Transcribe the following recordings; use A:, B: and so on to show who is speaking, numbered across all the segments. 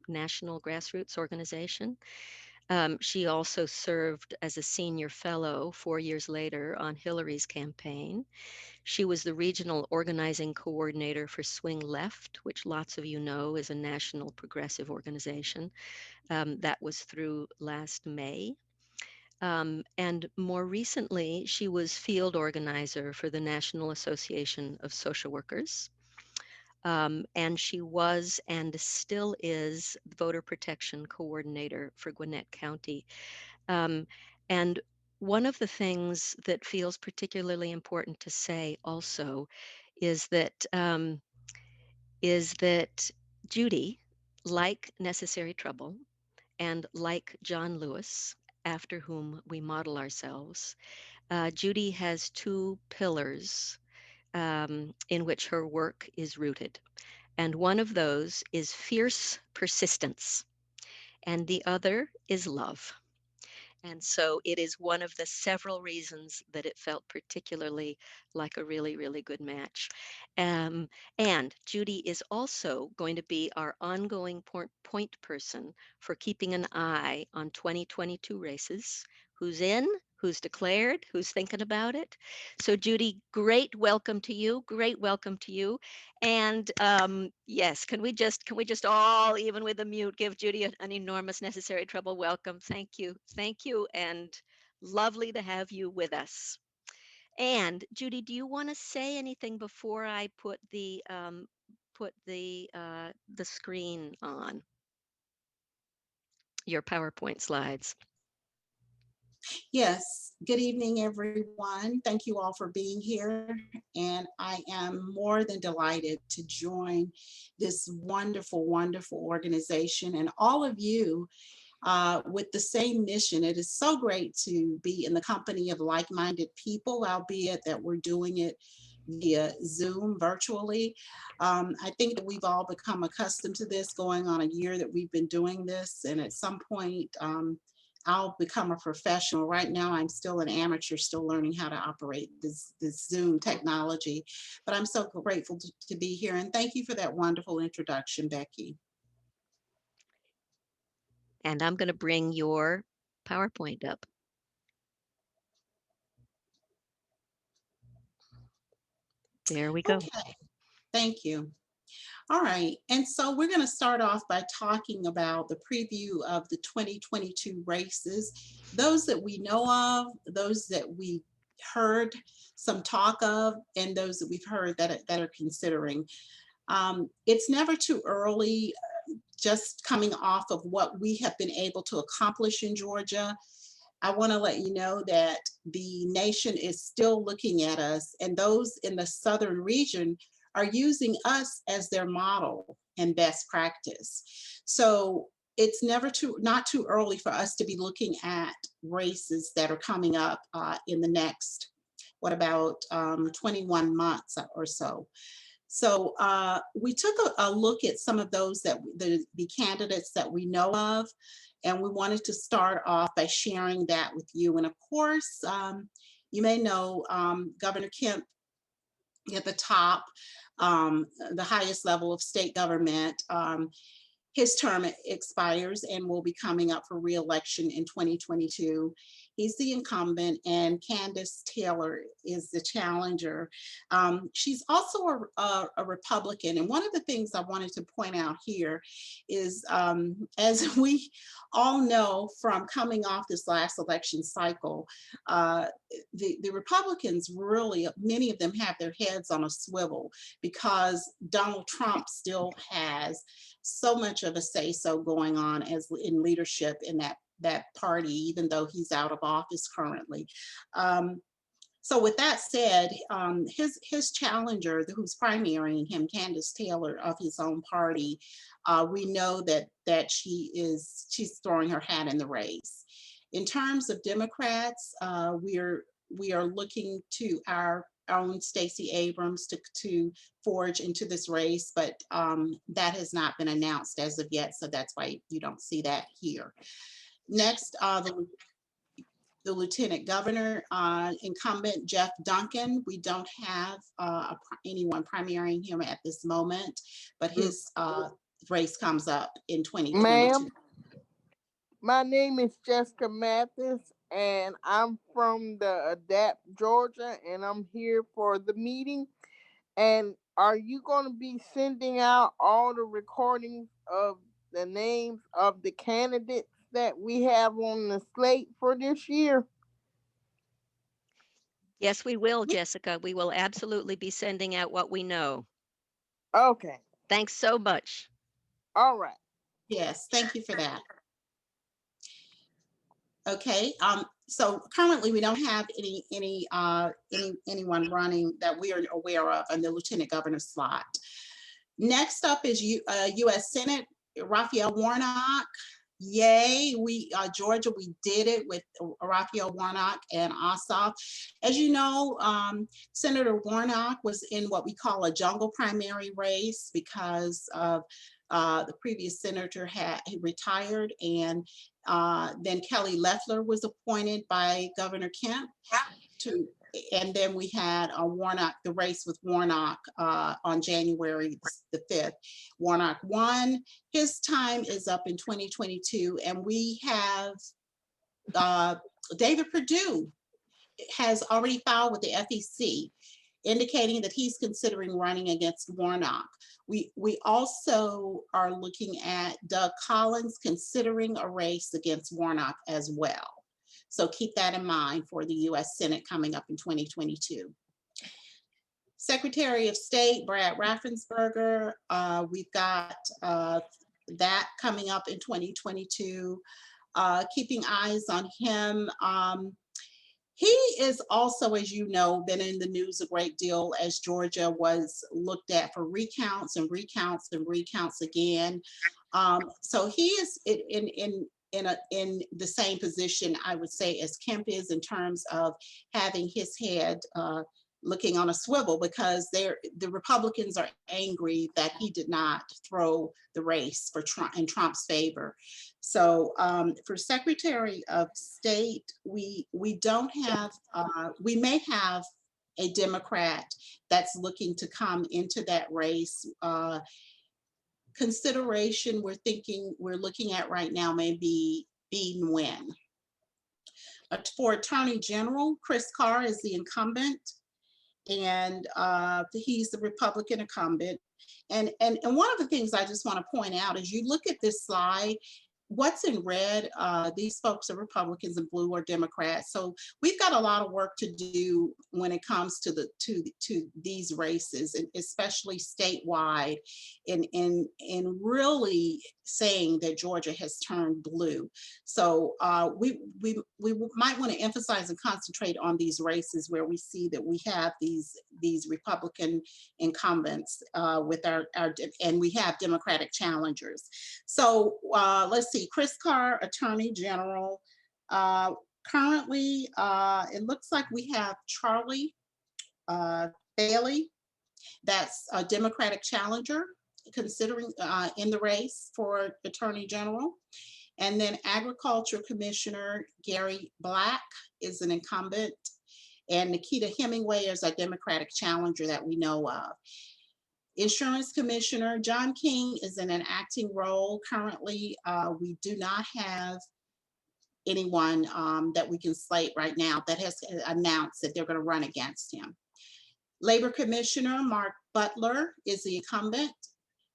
A: national grassroots organization. She also served as a senior fellow 4 years later on Hillary's campaign. She was the regional organizing coordinator for Swing Left, which lots of you know is a national progressive organization. That was through last May. And more recently, she was field organizer for the National Association of Social Workers. And she was and still is voter protection coordinator for Gwinnett County. Um, and one of the things that feels particularly important to say also is that um, is that Judy, like Necessary Trouble, and like John Lewis, after whom we model ourselves, Judy has two pillars in which her work is rooted. And one of those is fierce persistence, and the other is love. And so it is one of the several reasons that it felt particularly like a really, really good match. Um, and Judy is also going to be our ongoing point person for keeping an eye on 2022 races, who's in, who's declared, who's thinking about it. So Judy, great welcome to you. Great welcome to you. And yes, can we just all, even with the mute, give Judy an enormous Necessary Trouble welcome? Thank you, and lovely to have you with us. And Judy, do you want to say anything before I put the screen on your PowerPoint slides?
B: Yes, good evening, everyone. Thank you all for being here. And I am more than delighted to join this wonderful, wonderful organization and all of you with the same mission. It is so great to be in the company of like minded people, albeit that we're doing it via Zoom virtually. I think that we've all become accustomed to this going on a year that we've been doing this. And at some point, I'll become a professional. Right now, I'm still an amateur, still learning how to operate this Zoom technology. But I'm so grateful to be here. And thank you for that wonderful introduction, Becky.
A: And I'm going to bring your PowerPoint up. There we go.
B: Okay, thank you. All right, and so we're going to start off by talking about the preview of the 2022 races, those that we know of, those that we heard some talk of, and those that we've heard that are considering. It's never too early, just coming off of what we have been able to accomplish in Georgia. I want to let you know that the nation is still looking at us, and those in the southern region are using us as their model and best practice. So it's never too not too early for us to be looking at races that are coming up in the next what about 21 months or so. So we took a look at some of those that the candidates that we know of, and we wanted to start off by sharing that with you. And of course, you may know Governor Kemp at the top, the highest level of state government. His term expires and will be coming up for reelection in 2022. He's the incumbent, and Candace Taylor is the challenger. She's also a Republican. And one of the things I wanted to point out here is, as we all know from coming off this last election cycle, the Republicans really, many of them have their heads on a swivel because Donald Trump still has so much of a say so going on as in leadership in that party, even though he's out of office currently. So with that said, his challenger, who's primarying him, Candace Taylor of his own party, we know that she's throwing her hat in the race. In terms of Democrats, we are looking to our own Stacey Abrams to forge into this race, but that has not been announced as of yet, so that's why you don't see that here. Next, the lieutenant governor, incumbent Jeff Duncan. We don't have anyone primarying him at this moment, but race comes up in 2022.
C: Ma'am, my name is Jessica Mathis, and I'm from the Adapt, Georgia, and I'm here for the meeting. And are you going to be sending out all the recordings of the names of the candidates that we have on the slate for this year?
A: Yes, we will, Jessica. We will absolutely be sending out what we know.
C: Okay.
A: Thanks so much.
C: All right.
B: Yes, thank you for that. Okay, so currently we don't have anyone running that we are aware of in the lieutenant governor slot. Next up is U.S. Senate, Raphael Warnock. Yay, we Georgia, we did it with Raphael Warnock and Ossoff. As you know, Senator Warnock was in what we call a jungle primary race because of the previous senator had retired, and then Kelly Loeffler was appointed by Governor Kemp to, and then we had Warnock, the race with Warnock on January the 5th. Warnock won. His time is up in 2022, and we have David Perdue has already filed with the FEC, indicating that he's considering running against Warnock. We also are looking at Doug Collins considering a race against Warnock as well. So keep that in mind for the U.S. Senate coming up in 2022. Secretary of State, Brad Raffensberger, we've got that coming up in 2022. Keeping eyes on him. He is also, as you know, been in the news a great deal as Georgia was looked at for recounts and recounts and recounts again. So he is in the same position, I would say, as Kemp is in terms of having his head looking on a swivel, because the Republicans are angry that he did not throw the race for Trump in Trump's favor. So for Secretary of State, we don't have, we may have a Democrat that's looking to come into that race. Consideration we're looking at right now may be Bee Nguyen. For Attorney General, Chris Carr is the incumbent, and he's the Republican incumbent. And one of the things I just want to point out is you look at this slide, what's in red, these folks are Republicans, and blue are Democrats. So we've got a lot of work to do when it comes to these races, and especially statewide, in really saying that Georgia has turned blue. So we might want to emphasize and concentrate on these races where we see that we have these Republican incumbents with our and we have Democratic challengers. So let's see, Chris Carr, Attorney General. Currently, it looks like we have Charlie Bailey, that's a Democratic challenger, considering in the race for Attorney General. And then Agriculture Commissioner Gary Black is an incumbent, and Nikita Hemingway is a Democratic challenger that we know of. Insurance Commissioner John King is in an acting role currently. We do not have anyone that we can slate right now that has announced that they're going to run against him. Labor Commissioner Mark Butler is the incumbent,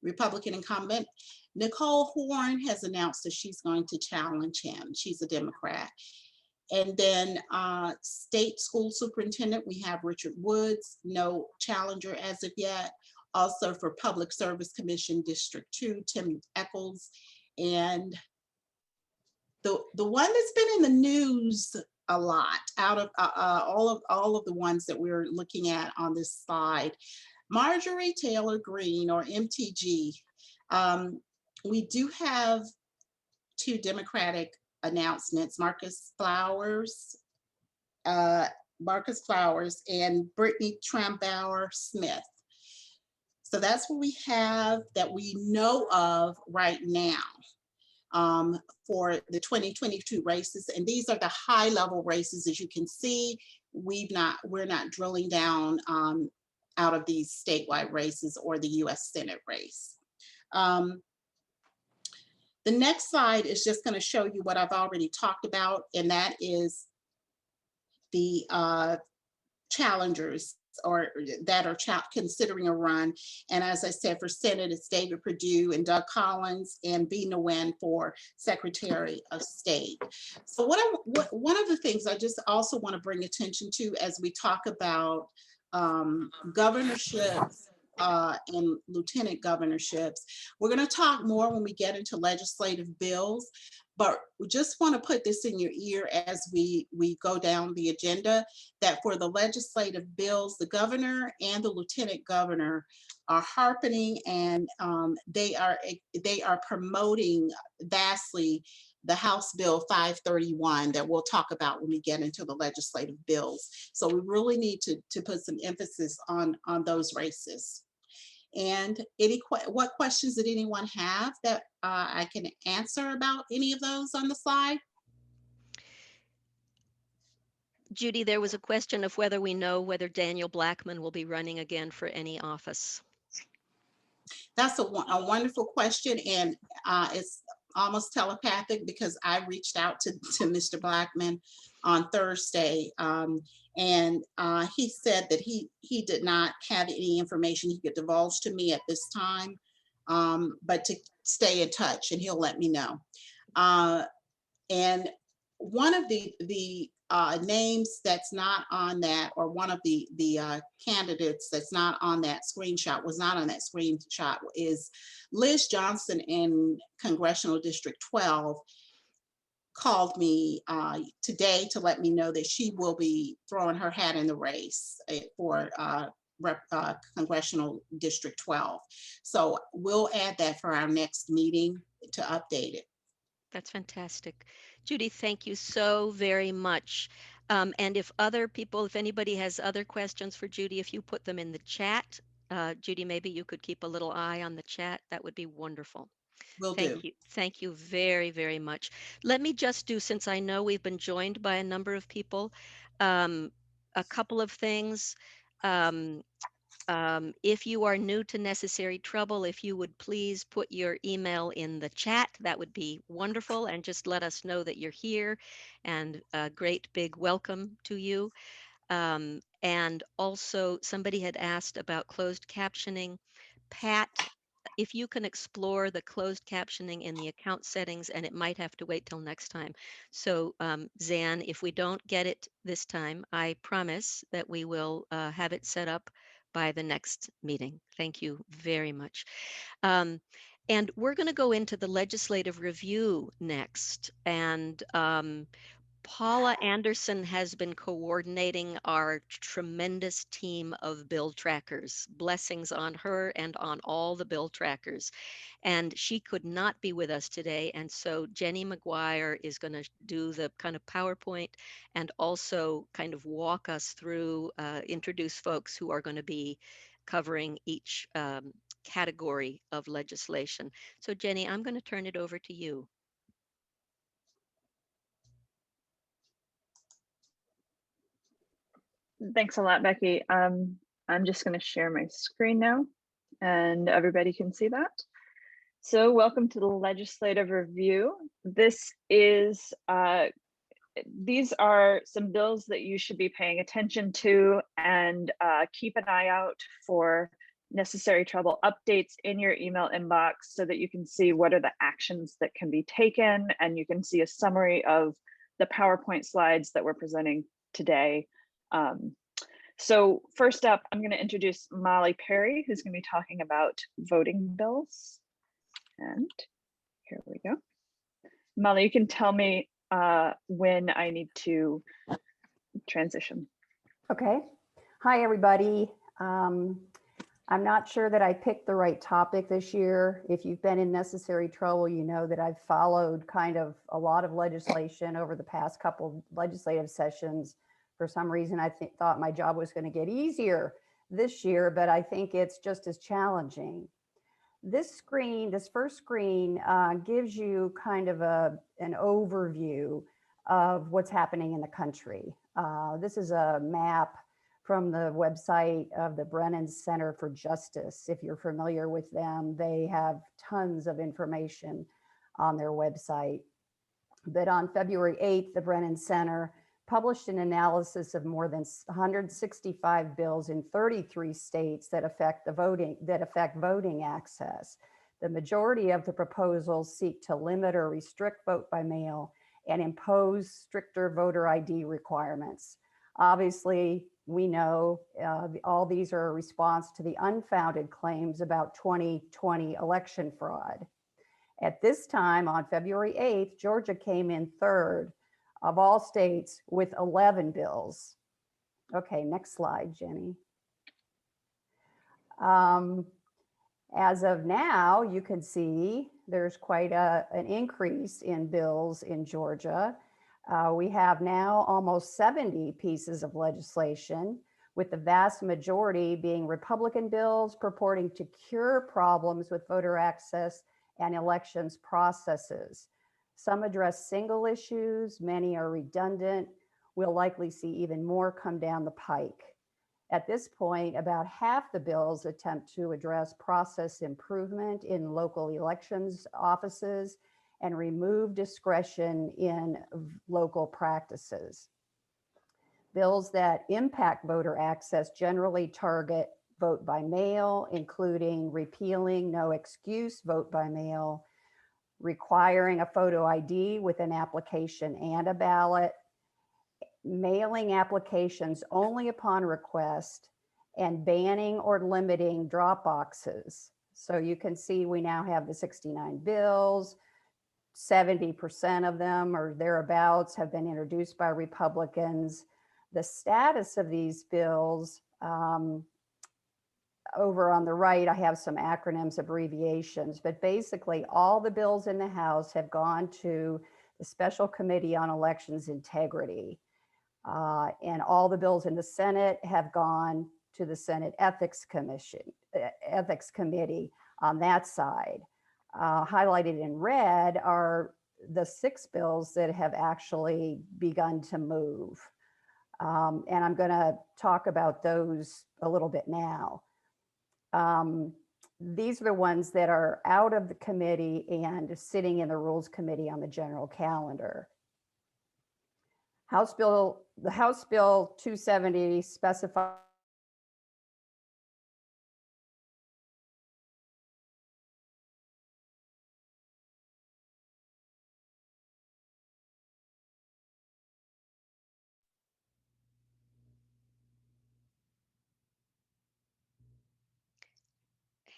B: Republican incumbent. Nicole Horn has announced that she's going to challenge him. She's a Democrat. And then State School Superintendent, we have Richard Woods, no challenger as of yet. Also for Public Service Commission District 2, Tim Eccles. And the one that's been in the news a lot out of all of the ones that we're looking at on this slide, Marjorie Taylor Greene, or MTG. We do have two Democratic announcements, Marcus Flowers and Brittany Trambauer Smith. So that's what we have that we know of right now for the 2022 races. And these are the high level races. As you can see, we're not drilling down out of these statewide races or the US Senate race. The next slide is just going to show you what I've already talked about, and that is the challengers or that are considering a run. And as I said, for Senate, it's David Perdue and Doug Collins and B. Nguyen for Secretary of State. So one of the things I just also want to bring attention to as we talk about governorships and lieutenant governorships, we're going to talk more when we get into legislative bills, but we just want to put this in your ear as we go down the agenda, that for the legislative bills, the governor and the lieutenant governor are harping, and they are promoting vastly the House Bill 531 that we'll talk about when we get into the legislative bills. So we really need to put some emphasis on those races. And what questions did anyone have that I can answer about any of those on the slide?
A: Judy, there was a question of whether we know whether Daniel Blackman will be running again for any office.
B: That's a wonderful question, and it's almost telepathic because I reached out to Mr. Blackman on Thursday, and he said that he did not have any information he could divulge to me at this time, but to stay in touch, and he'll let me know. And one of the names that's not on that, or one of the candidates that's not on that screenshot, is Liz Johnson in Congressional District 12 called me today to let me know that she will be throwing her hat in the race for Congressional District 12. So we'll add that for our next meeting to update it.
A: That's fantastic. Judy, thank you so very much. And if anybody has other questions for Judy, if you put them in the chat, Judy, maybe you could keep a little eye on the chat. That would be wonderful.
B: Will
A: Thank
B: do.
A: you. Thank you very, very much. Let me just do, since I know we've been joined by a number of people, a couple of things. If you are new to Necessary Trouble, if you would please put your email in the chat, that would be wonderful, and just let us know that you're here, and a great big welcome to you. And also, somebody had asked about closed captioning. Pat, if you can explore the closed captioning in the account settings, and it might have to wait till next time. So Zan, if we don't get it this time, I promise that we will have it set up by the next meeting. Thank you very much. And we're going to go into the legislative review next. And Paula Anderson has been coordinating our tremendous team of bill trackers. Blessings on her and on all the bill trackers. And she could not be with us today. And so Jenny McGuire is going to do the kind of PowerPoint and also kind of walk us through, introduce folks who are going to be covering each category of legislation. So Jenny, I'm going to turn it over to you.
D: Thanks a lot, Becky. I'm just going to share my screen now, and everybody can see that. So welcome to the legislative review. These are some bills that you should be paying attention to, and keep an eye out for Necessary Trouble updates in your email inbox so that you can see what are the actions that can be taken, and you can see a summary of the PowerPoint slides that we're presenting today. So first up, I'm going to introduce Molly Perry, who's going to be talking about voting bills. And here we go. Molly, you can tell me when I need to transition.
E: Okay. Hi, everybody. I'm not sure that I picked the right topic this year. If you've been in Necessary Trouble, you know that I've followed kind of a lot of legislation over the past couple legislative sessions. For some reason, I thought my job was going to get easier this year, but I think it's just as challenging. This first screen gives you kind of an overview of what's happening in the country. This is a map from the website of the Brennan Center for Justice. If you're familiar with them, they have tons of information on their website. But on February 8th, the Brennan Center published an analysis of more than 165 bills in 33 states that affect voting access. The majority of the proposals seek to limit or restrict vote by mail and impose stricter voter ID requirements. Obviously, we know all these are a response to the unfounded claims about 2020 election fraud. At this time, on February 8th, Georgia came in third of all states with 11 bills. Okay, next slide, Jenny. As of now, you can see there's quite an increase in bills in Georgia. We have now almost 70 pieces of legislation, with the vast majority being Republican bills purporting to cure problems with voter access and elections processes. Some address single issues, many are redundant. We'll likely see even more come down the pike. At this point, about half the bills attempt to address process improvement in local elections offices and remove discretion in local practices. Bills that impact voter access generally target vote by mail, including repealing no excuse vote by mail, requiring a photo ID with an application and a ballot, mailing applications only upon request, and banning or limiting drop boxes. So you can see we now have the 69 bills. 70% of them or thereabouts have been introduced by Republicans. The status of these bills, over on the right, I have some acronyms, abbreviations, but basically all the bills in the House have gone to the Special Committee on Elections Integrity. And all the bills in the Senate have gone to the Senate Ethics Committee on that side. Highlighted in red are the 6 bills that have actually begun to move. And I'm going to talk about those a little bit now. These are the ones that are out of the committee and sitting in the Rules Committee on the general calendar. The House Bill 270 specifies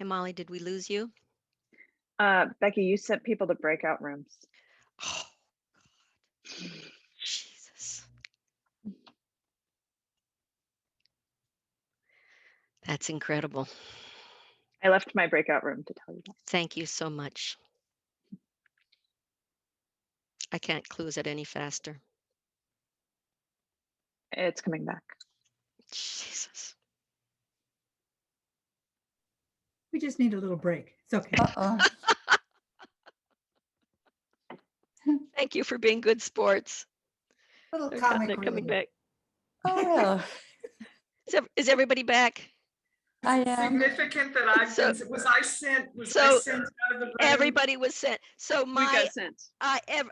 A: Hey, Molly, did we lose you?
D: Becky, you sent people to breakout rooms.
A: Oh, God. Jesus. That's incredible.
D: I left my breakout room to tell you that.
A: Thank you so much. I can't close it any faster.
D: It's coming back.
A: Jesus.
F: We just need a little break. It's okay.
A: Thank you for being good sports.
F: Little
A: They're
F: comic
A: coming
F: relief.
A: back.
G: Oh, yeah.
A: Is everybody back?
G: I am.
H: Significant that I've
A: So-
H: been, was I sent
A: so
H: out of the room?
A: Everybody was sent. So
D: We
A: my
D: got sent.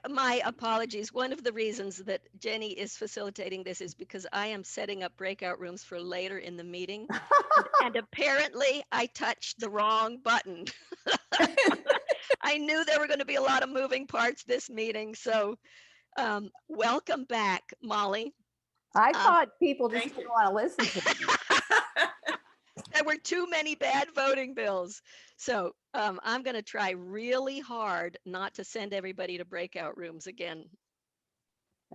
A: my apologies. One of the reasons that Jenny is facilitating this is because I am setting up breakout rooms for later in the meeting. And apparently I touched the wrong button. I knew there were going to be a lot of moving parts this meeting. So welcome back, Molly.
E: I thought people just
H: thank
E: didn't
H: you.
E: want to listen to me.
A: There were too many bad voting bills. So I'm going to try really hard not to send everybody to breakout rooms again.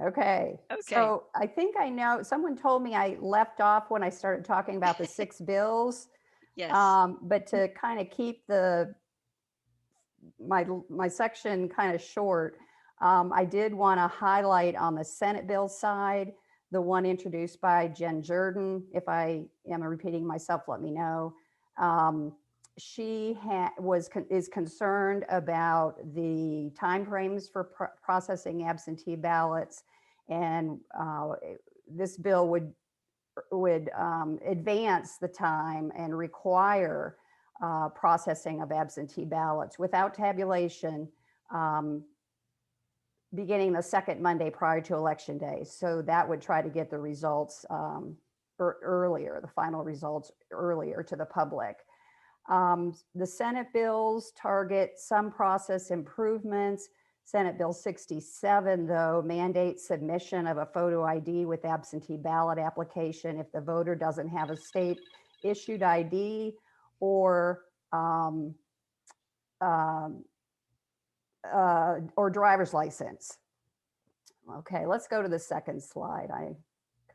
E: Okay. So I think I know, someone told me I left off when I started talking about the 6 bills.
A: Yes.
E: But to kind of keep my section kind of short, I did want to highlight on the Senate bill side, the one introduced by Jen Jordan. If I am repeating myself, let me know. She is concerned about the timeframes for processing absentee ballots, and this bill would advance the time and require processing of absentee ballots without tabulation beginning the second Monday prior to election day. So that would try to get the results earlier, the final results earlier to the public. The Senate bills target some process improvements. Senate Bill 67, though, mandates submission of a photo ID with absentee ballot application if the voter doesn't have a state issued ID or driver's license. Okay, let's go to the second slide. I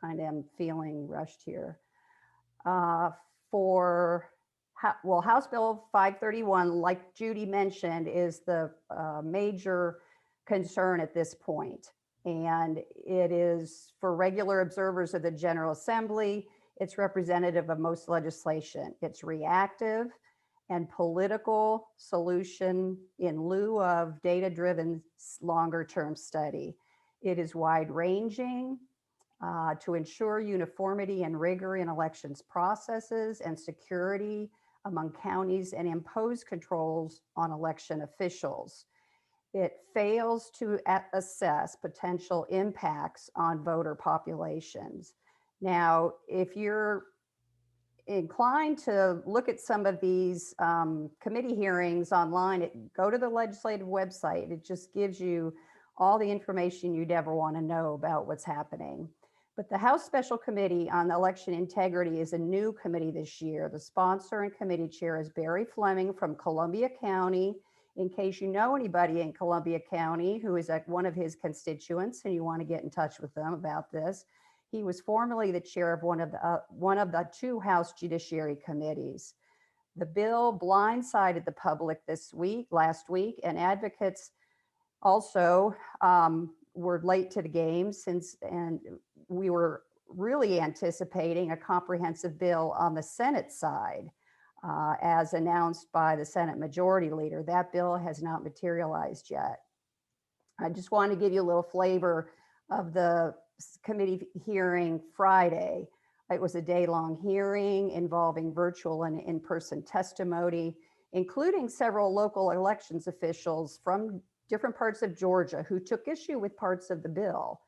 E: kind of am feeling rushed here. House Bill 531, like Judy mentioned, is the major concern at this point. And it is for regular observers of the General Assembly. It's representative of most legislation. It's reactive and political solution in lieu of data-driven longer-term study. It is wide-ranging to ensure uniformity and rigor in elections processes and security among counties and impose controls on election officials. It fails to assess potential impacts on voter populations. Now, if you're inclined to look at some of these committee hearings online, go to the legislative website. It just gives you all the information you'd ever want to know about what's happening. But the House Special Committee on Election Integrity is a new committee this year. The sponsor and committee chair is Barry Fleming from Columbia County. In case you know anybody in Columbia County who is one of his constituents and you want to get in touch with them about this, he was formerly the chair of one of the two House Judiciary Committees. The bill blindsided the public last week, and advocates also were late to the game and we were really anticipating a comprehensive bill on the Senate side, as announced by the Senate Majority Leader. That bill has not materialized yet. I just want to give you a little flavor of the committee hearing Friday. It was a day-long hearing involving virtual and in-person testimony, including several local elections officials from different parts of Georgia who took issue with parts of the bill.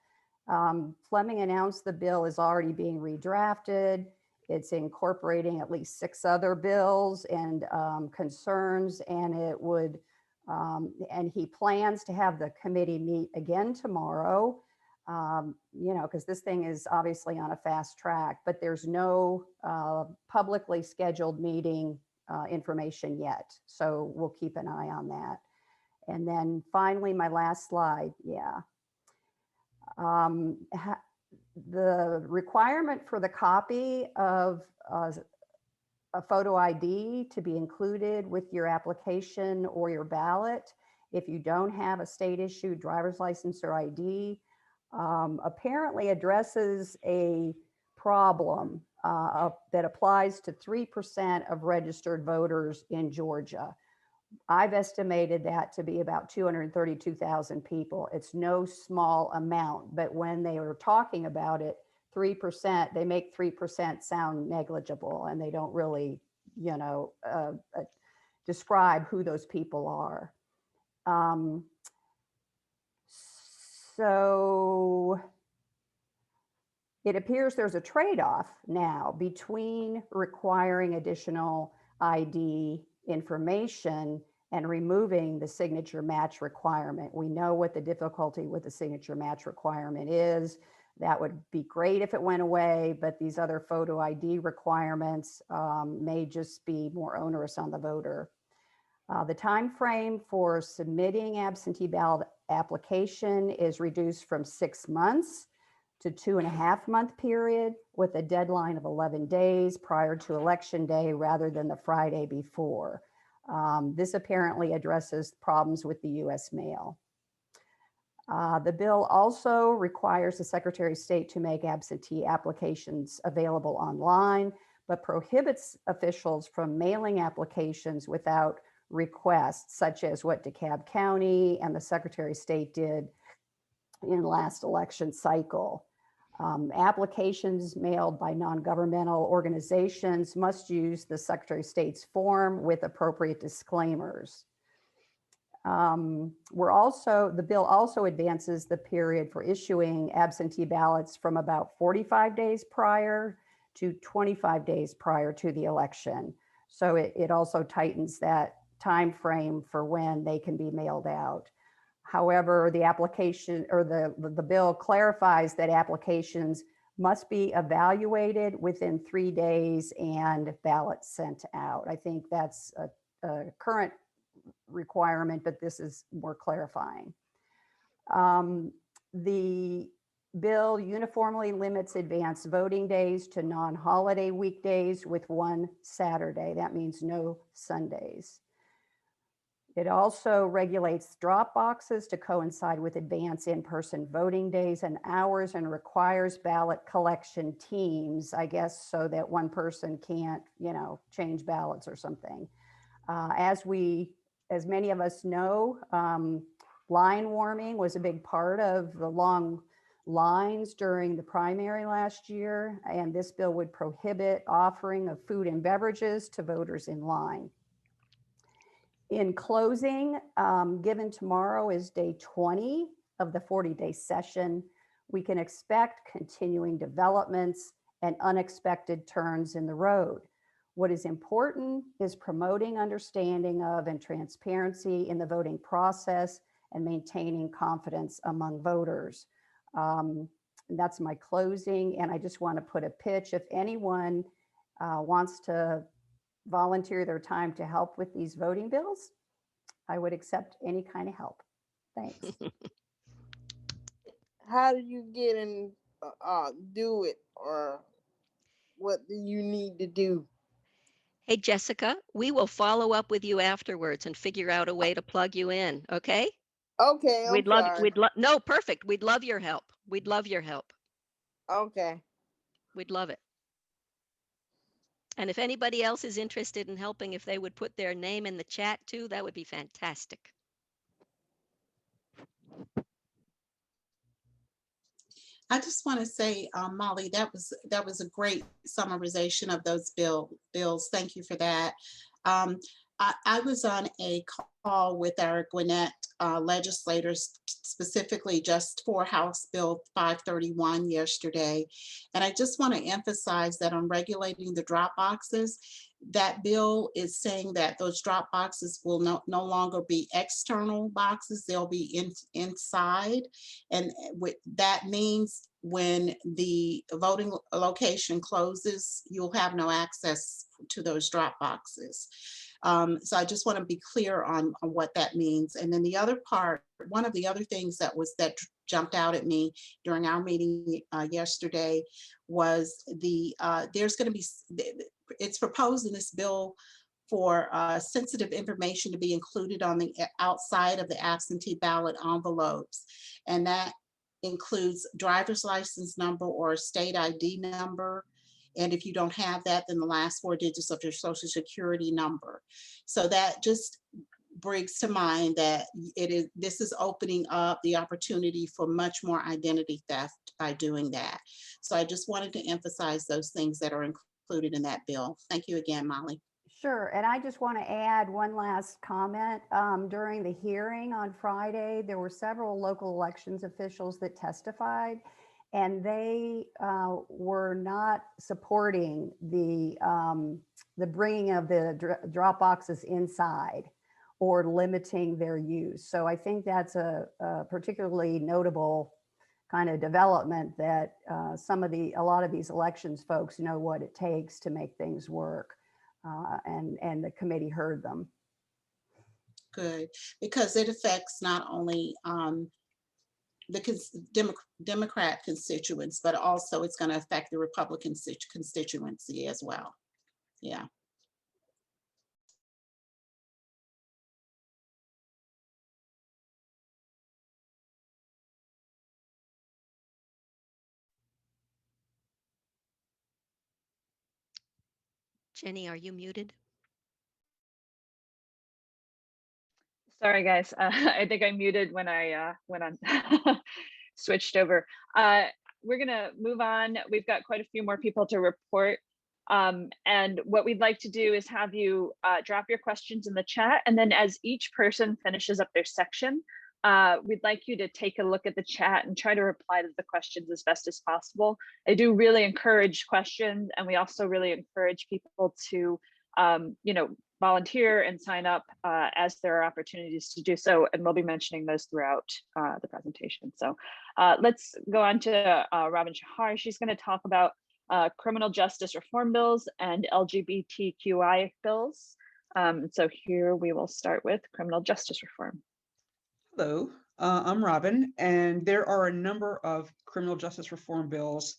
E: Fleming announced the bill is already being redrafted. It's incorporating at least 6 other bills and concerns, and and he plans to have the committee meet again tomorrow, because this thing is obviously on a fast track, but there's no publicly scheduled meeting information yet. So we'll keep an eye on that. And then finally, my last slide, the requirement for the copy of a photo ID to be included with your application or your ballot, if you don't have a state issued driver's license or ID, apparently addresses a problem that applies to 3% of registered voters in Georgia. I've estimated that to be about 232,000 people. It's no small amount, but when they were talking about it, 3%, they make 3% sound negligible, and they don't really, describe who those people are. So it appears there's a trade-off now between requiring additional ID information and removing the signature match requirement. We know what the difficulty with the signature match requirement is. That would be great if it went away, but these other photo ID requirements may just be more onerous on the voter. The time frame for submitting absentee ballot application is reduced from 6 months to 2.5 month period, with a deadline of 11 days prior to election day rather than the Friday before. This apparently addresses problems with the US mail. The bill also requires the Secretary of State to make absentee applications available online, but prohibits officials from mailing applications without requests, such as what DeKalb County and the Secretary of State did in last election cycle. Applications mailed by non-governmental organizations must use the Secretary of State's form with appropriate disclaimers. The bill also advances the period for issuing absentee ballots from about 45 days prior to 25 days prior to the election. So it also tightens that time frame for when they can be mailed out. However, the application or the bill clarifies that applications must be evaluated within 3 days and ballots sent out. I think that's a current requirement, but this is more clarifying. The bill uniformly limits advance voting days to non-holiday weekdays with one Saturday. That means no Sundays. It also regulates drop boxes to coincide with advance in-person voting days and hours, and requires ballot collection teams, I guess, so that one person can't, change ballots or something. As many of us know, line warming was a big part of the long lines during the primary last year, and this bill would prohibit offering of food and beverages to voters in line. In closing, given tomorrow is day 20 of the 40-day session, we can expect continuing developments and unexpected turns in the road. What is important is promoting understanding of and transparency in the voting process and maintaining confidence among voters. That's my closing, and I just want to put a pitch. If anyone wants to volunteer their time to help with these voting bills, I would accept any kind of help. Thanks.
C: How do you get and do it, or what do you need to do?
A: Hey, Jessica, we will follow up with you afterwards and figure out a way to plug you in, okay?
C: Okay,
A: No, perfect. We'd love your help. We'd love your help.
C: Okay.
A: We'd love it. And if anybody else is interested in helping, if they would put their name in the chat too, that would be fantastic.
B: I just want to say, Molly, that was a great summarization of those bills. Thank you for that. I was on a call with our Gwinnett legislators, specifically just for House Bill 531 yesterday. And I just want to emphasize that on regulating the drop boxes, that bill is saying that those drop boxes will no longer be external boxes, they'll be inside. And that means when the voting location closes, you'll have no access to those drop boxes. So I just want to be clear on what that means. And then the other part, one of the other things that jumped out at me during our meeting yesterday was there's going to be, it's proposed in this bill for sensitive information to be included on the outside of the absentee ballot envelopes. And that includes driver's license number or state ID number. And if you don't have that, then the last 4 digits of your social security number. So that just brings to mind that this is opening up the opportunity for much more identity theft by doing that. So I just wanted to emphasize those things that are included in that bill. Thank you again, Molly.
E: Sure, and I just want to add one last comment. During the hearing on Friday, there were several local elections officials that testified, and they were not supporting the bringing of the drop boxes inside or limiting their use. So I think that's a particularly notable kind of development, that a lot of these elections folks know what it takes to make things work. And the committee heard them.
B: Good, because it affects not only the Democrat constituents, but also it's going to affect the Republican constituency as well. Yeah.
A: Jenny, are you muted?
D: Sorry, guys. I think I muted when I switched over. We're going to move on. We've got quite a few more people to report. And what we'd like to do is have you drop your questions in the chat, and then as each person finishes up their section, we'd like you to take a look at the chat and try to reply to the questions as best as possible. I do really encourage questions, and we also really encourage people to, you know, volunteer and sign up as there are opportunities to do so, and we'll be mentioning those throughout the presentation. So let's go on to Robin Shahar. She's going to talk about criminal justice reform bills and LGBTQI bills. So here we will start with criminal justice reform.
I: Hello, I'm Robin, and there are a number of criminal justice reform bills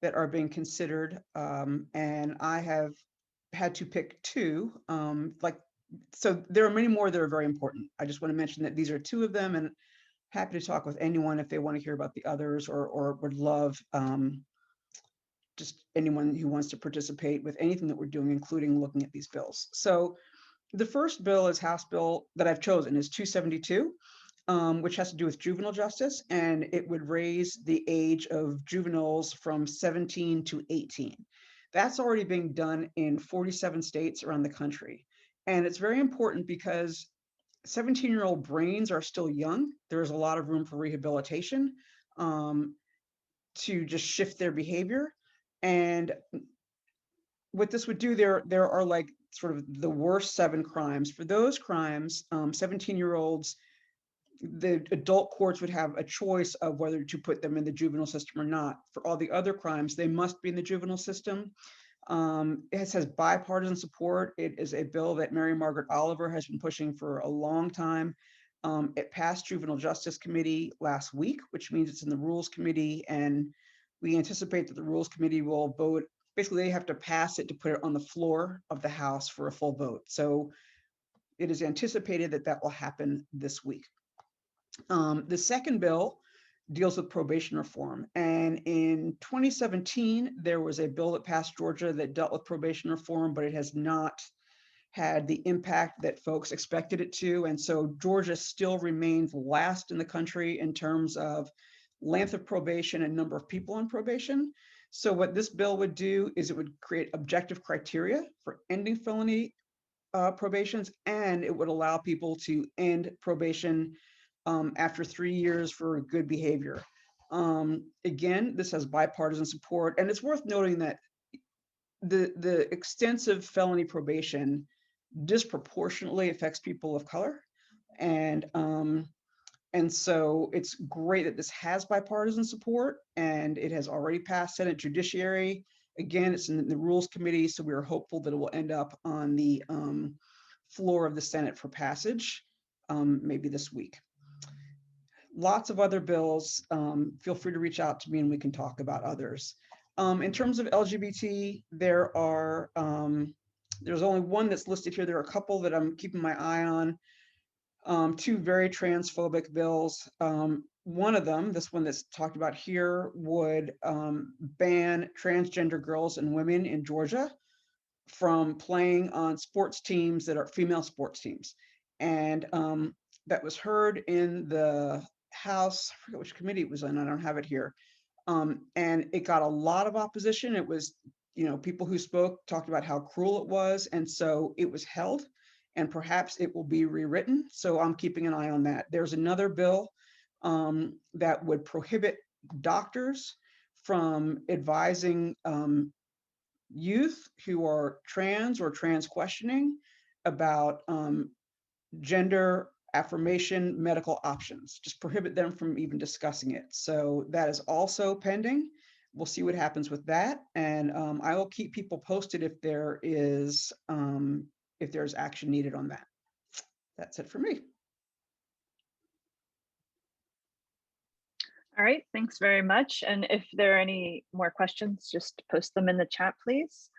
I: that are being considered, and I have had to pick two. So there are many more that are very important. I just want to mention that these are two of them, and happy to talk with anyone if they want to hear about the others, or would love just anyone who wants to participate with anything that we're doing, including looking at these bills. So the first bill is House bill that I've chosen is 272. Which has to do with juvenile justice, and it would raise the age of juveniles from 17 to 18. That's already being done in 47 states around the country. And it's very important because 17-year-old brains are still young. There's a lot of room for rehabilitation to just shift their behavior. And what this would do, there are like sort of the worst 7 crimes. For those crimes, 17-year-olds, the adult courts would have a choice of whether to put them in the juvenile system or not. For all the other crimes, they must be in the juvenile system. It has bipartisan support. It is a bill that Mary Margaret Oliver has been pushing for a long time. It passed Juvenile Justice Committee last week, which means it's in the Rules Committee, and we anticipate that the Rules Committee will vote. Basically, they have to pass it to put it on the floor of the House for a full vote. So it is anticipated that that will happen this week. The second bill deals with probation reform. And in 2017, there was a bill that passed Georgia that dealt with probation reform, but it has not had the impact that folks expected it to. And so Georgia still remains last in the country in terms of length of probation and number of people on probation. So what this bill would do is it would create objective criteria for ending felony probations, and it would allow people to end probation after 3 years for good behavior. Again, this has bipartisan support, and it's worth noting that the extensive felony probation disproportionately affects people of color, and so it's great that this has bipartisan support, and it has already passed Senate Judiciary. Again, it's in the Rules Committee, so we are hopeful that it will end up on the floor of the Senate for passage, maybe this week. Lots of other bills. Feel free to reach out to me and we can talk about others. In terms of LGBT, there's only one that's listed here. There are a couple that I'm keeping my eye on. 2 very transphobic bills. One of them, this one that's talked about here, would ban transgender girls and women in Georgia from playing on sports teams that are female sports teams. And that was heard in the House, I forget which committee it was in, I don't have it here. And it got a lot of opposition. It was, people who spoke talked about how cruel it was. And so it was held, and perhaps it will be rewritten. So I'm keeping an eye on that. There's another bill that would prohibit doctors from advising youth who are trans or trans questioning about gender affirmation medical options, just prohibit them from even discussing it. So that is also pending. We'll see what happens with that. And I will keep people posted if there's action needed on that. That's it for me.
D: All right, thanks very much. And if there are any more questions, just post them in the chat, please.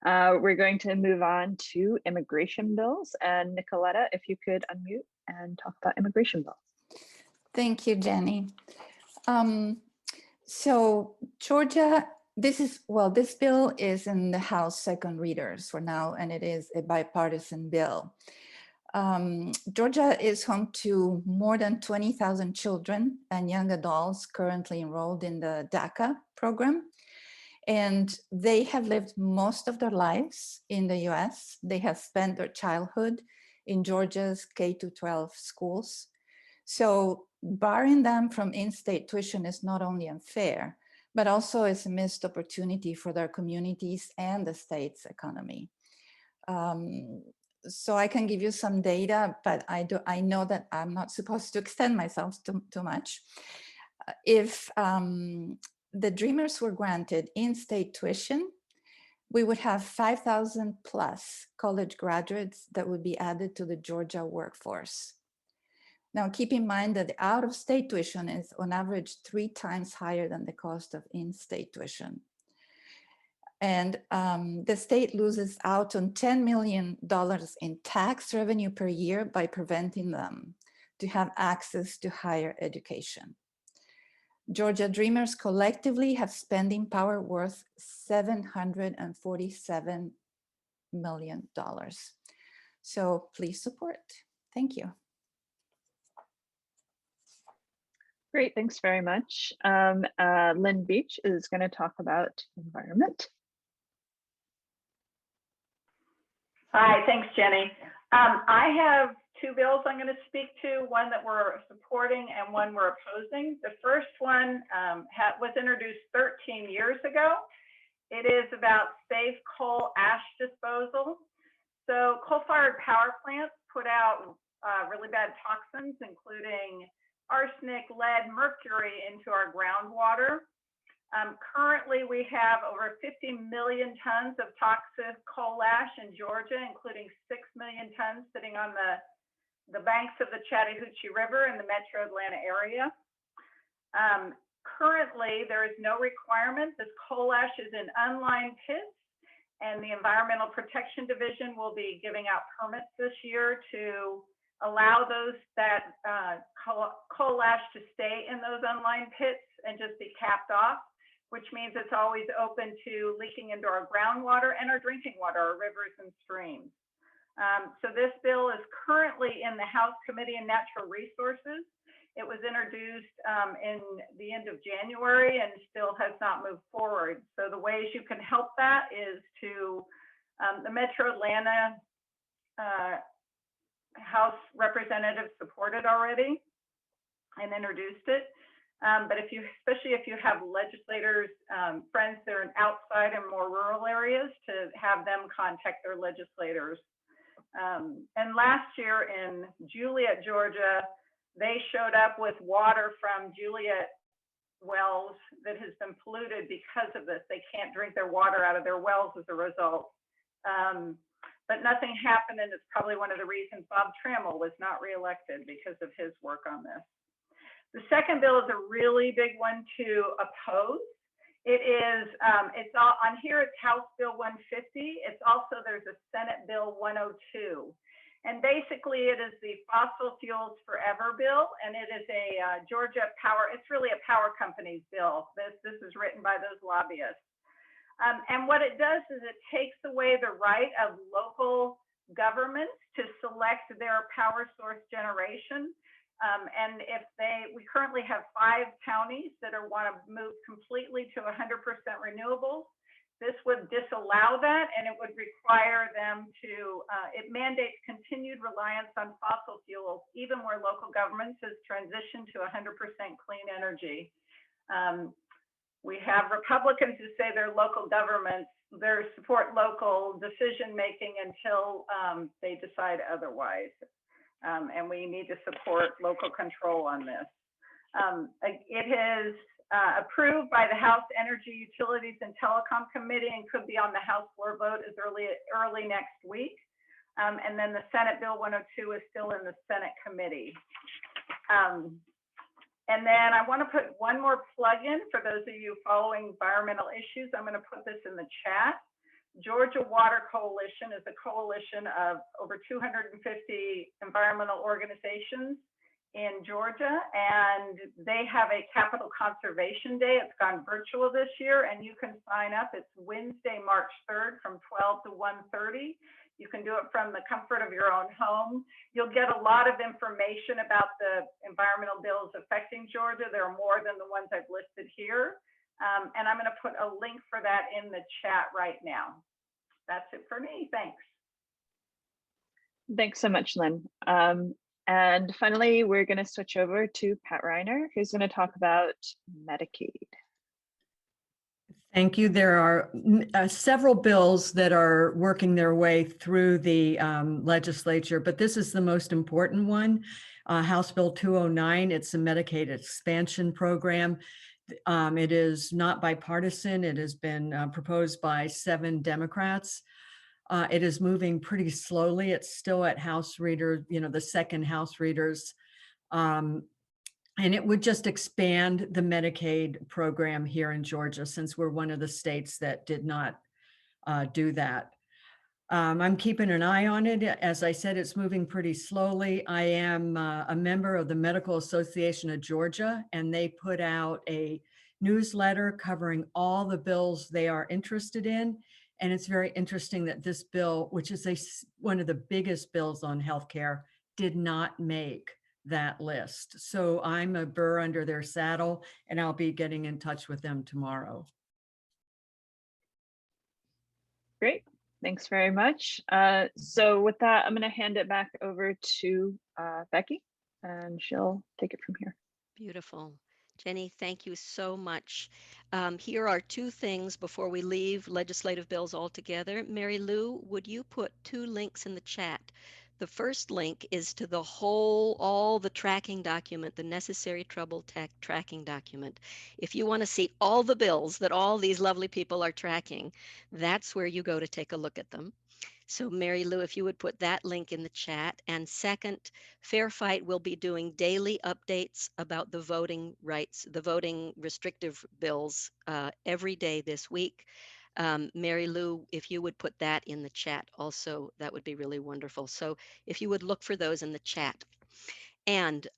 D: We're going to move on to immigration bills. And Nicoletta, if you could unmute and talk about immigration bills.
G: Thank you, Jenny. So Georgia, this bill is in the House second readers for now, and it is a bipartisan bill. Georgia is home to more than 20,000 children and young adults currently enrolled in the DACA program. And they have lived most of their lives in the US. They have spent their childhood in Georgia's K-12 schools. So barring them from in-state tuition is not only unfair, but also is a missed opportunity for their communities and the state's economy. So I can give you some data, but I know that I'm not supposed to extend myself too much. If the Dreamers were granted in-state tuition, we would have 5,000 plus college graduates that would be added to the Georgia workforce. Now, keep in mind that the out-of-state tuition is on average 3 times higher than the cost of in-state tuition. And the state loses out on $10 million in tax revenue per year by preventing them to have access to higher education. Georgia Dreamers collectively have spending power worth $747 million. So please support. Thank you.
D: Great, thanks very much. Lynn Beach is going to talk about environment.
J: Hi, thanks, Jenny. I have 2 bills I'm going to speak to, one that we're supporting and one we're opposing. The first one was introduced 13 years ago. It is about safe coal ash disposal. So coal-fired power plants put out really bad toxins, including arsenic, lead, mercury into our groundwater. Currently, we have over 50 million tons of toxic coal ash in Georgia, including 6 million tons sitting on the banks of the Chattahoochee River in the metro Atlanta area. Currently, there is no requirement. This coal ash is in unlined pits, and the Environmental Protection Division will be giving out permits this year to allow those that coal ash to stay in those unlined pits and just be capped off, which means it's always open to leaking into our groundwater and our drinking water, our rivers and streams. So this bill is currently in the House Committee on Natural Resources. It was introduced in the end of January and still has not moved forward. So the ways you can help that is to the Metro Atlanta House representatives supported already and introduced it. But especially if you have legislators, friends that are outside and more rural areas, to have them contact their legislators. And last year in Juliet, Georgia, they showed up with water from Juliet wells that has been polluted because of this. They can't drink their water out of their wells as a result. But nothing happened, and it's probably one of the reasons Bob Trammell was not reelected, because of his work on this. The second bill is a really big one to oppose. It is, it's all on here, it's House Bill 150. It's also, there's a Senate Bill 102. And basically it is the Fossil Fuels Forever bill, and it is a Georgia power, it's really a power company's bill. This is written by those lobbyists. And what it does is it takes away the right of local governments to select their power source generation. And if we currently have 5 counties that want to move completely to 100% renewables. This would disallow that, and it would require them to, it mandates continued reliance on fossil fuels, even where local governments has transitioned to 100% clean energy. We have Republicans who say their local governments, they support local decision-making until they decide otherwise. And we need to support local control on this. It is approved by the House Energy, Utilities, and Telecom Committee and could be on the House floor vote as early next week. And then the Senate Bill 102 is still in the Senate committee. And then I want to put one more plug in for those of you following environmental issues. I'm going to put this in the chat. Georgia Water Coalition is a coalition of over 250 environmental organizations in Georgia, and they have a Capital Conservation Day. It's gone virtual this year, and you can sign up. It's Wednesday, March 3rd from 12 to 1:30. You can do it from the comfort of your own home. You'll get a lot of information about the environmental bills affecting Georgia. There are more than the ones I've listed here. And I'm going to put a link for that in the chat right now. That's it for me. Thanks.
D: Thanks so much, Lynn. And finally, we're going to switch over to Pat Reiner, who's going to talk about Medicaid.
K: Thank you. There are several bills that are working their way through the legislature, but this is the most important one, House Bill 209. It's a Medicaid expansion program. It is not bipartisan. It has been proposed by 7 Democrats. It is moving pretty slowly. It's still at House reader, the second House readers. And it would just expand the Medicaid program here in Georgia, since we're one of the states that did not do that. I'm keeping an eye on it. As I said, it's moving pretty slowly. I am a member of the Medical Association of Georgia, and they put out a newsletter covering all the bills they are interested in. And it's very interesting that this bill, which is one of the biggest bills on healthcare, did not make that list. So I'm a burr under their saddle, and I'll be getting in touch with them tomorrow.
D: Great. Thanks very much. So with that, I'm going to hand it back over to Becky, and she'll take it from here.
A: Beautiful. Jenny, thank you so much. Here are 2 things before we leave legislative bills altogether. Mary Lou, would you put 2 links in the chat? The first link is to all the tracking document, the necessary trouble tracking document. If you want to see all the bills that all these lovely people are tracking, that's where you go to take a look at them. So Mary Lou, if you would put that link in the chat. And second, Fair Fight will be doing daily updates about the voting rights, the voting restrictive bills every day this week. Mary Lou, if you would put that in the chat also, that would be really wonderful. So if you would look for those in the chat. And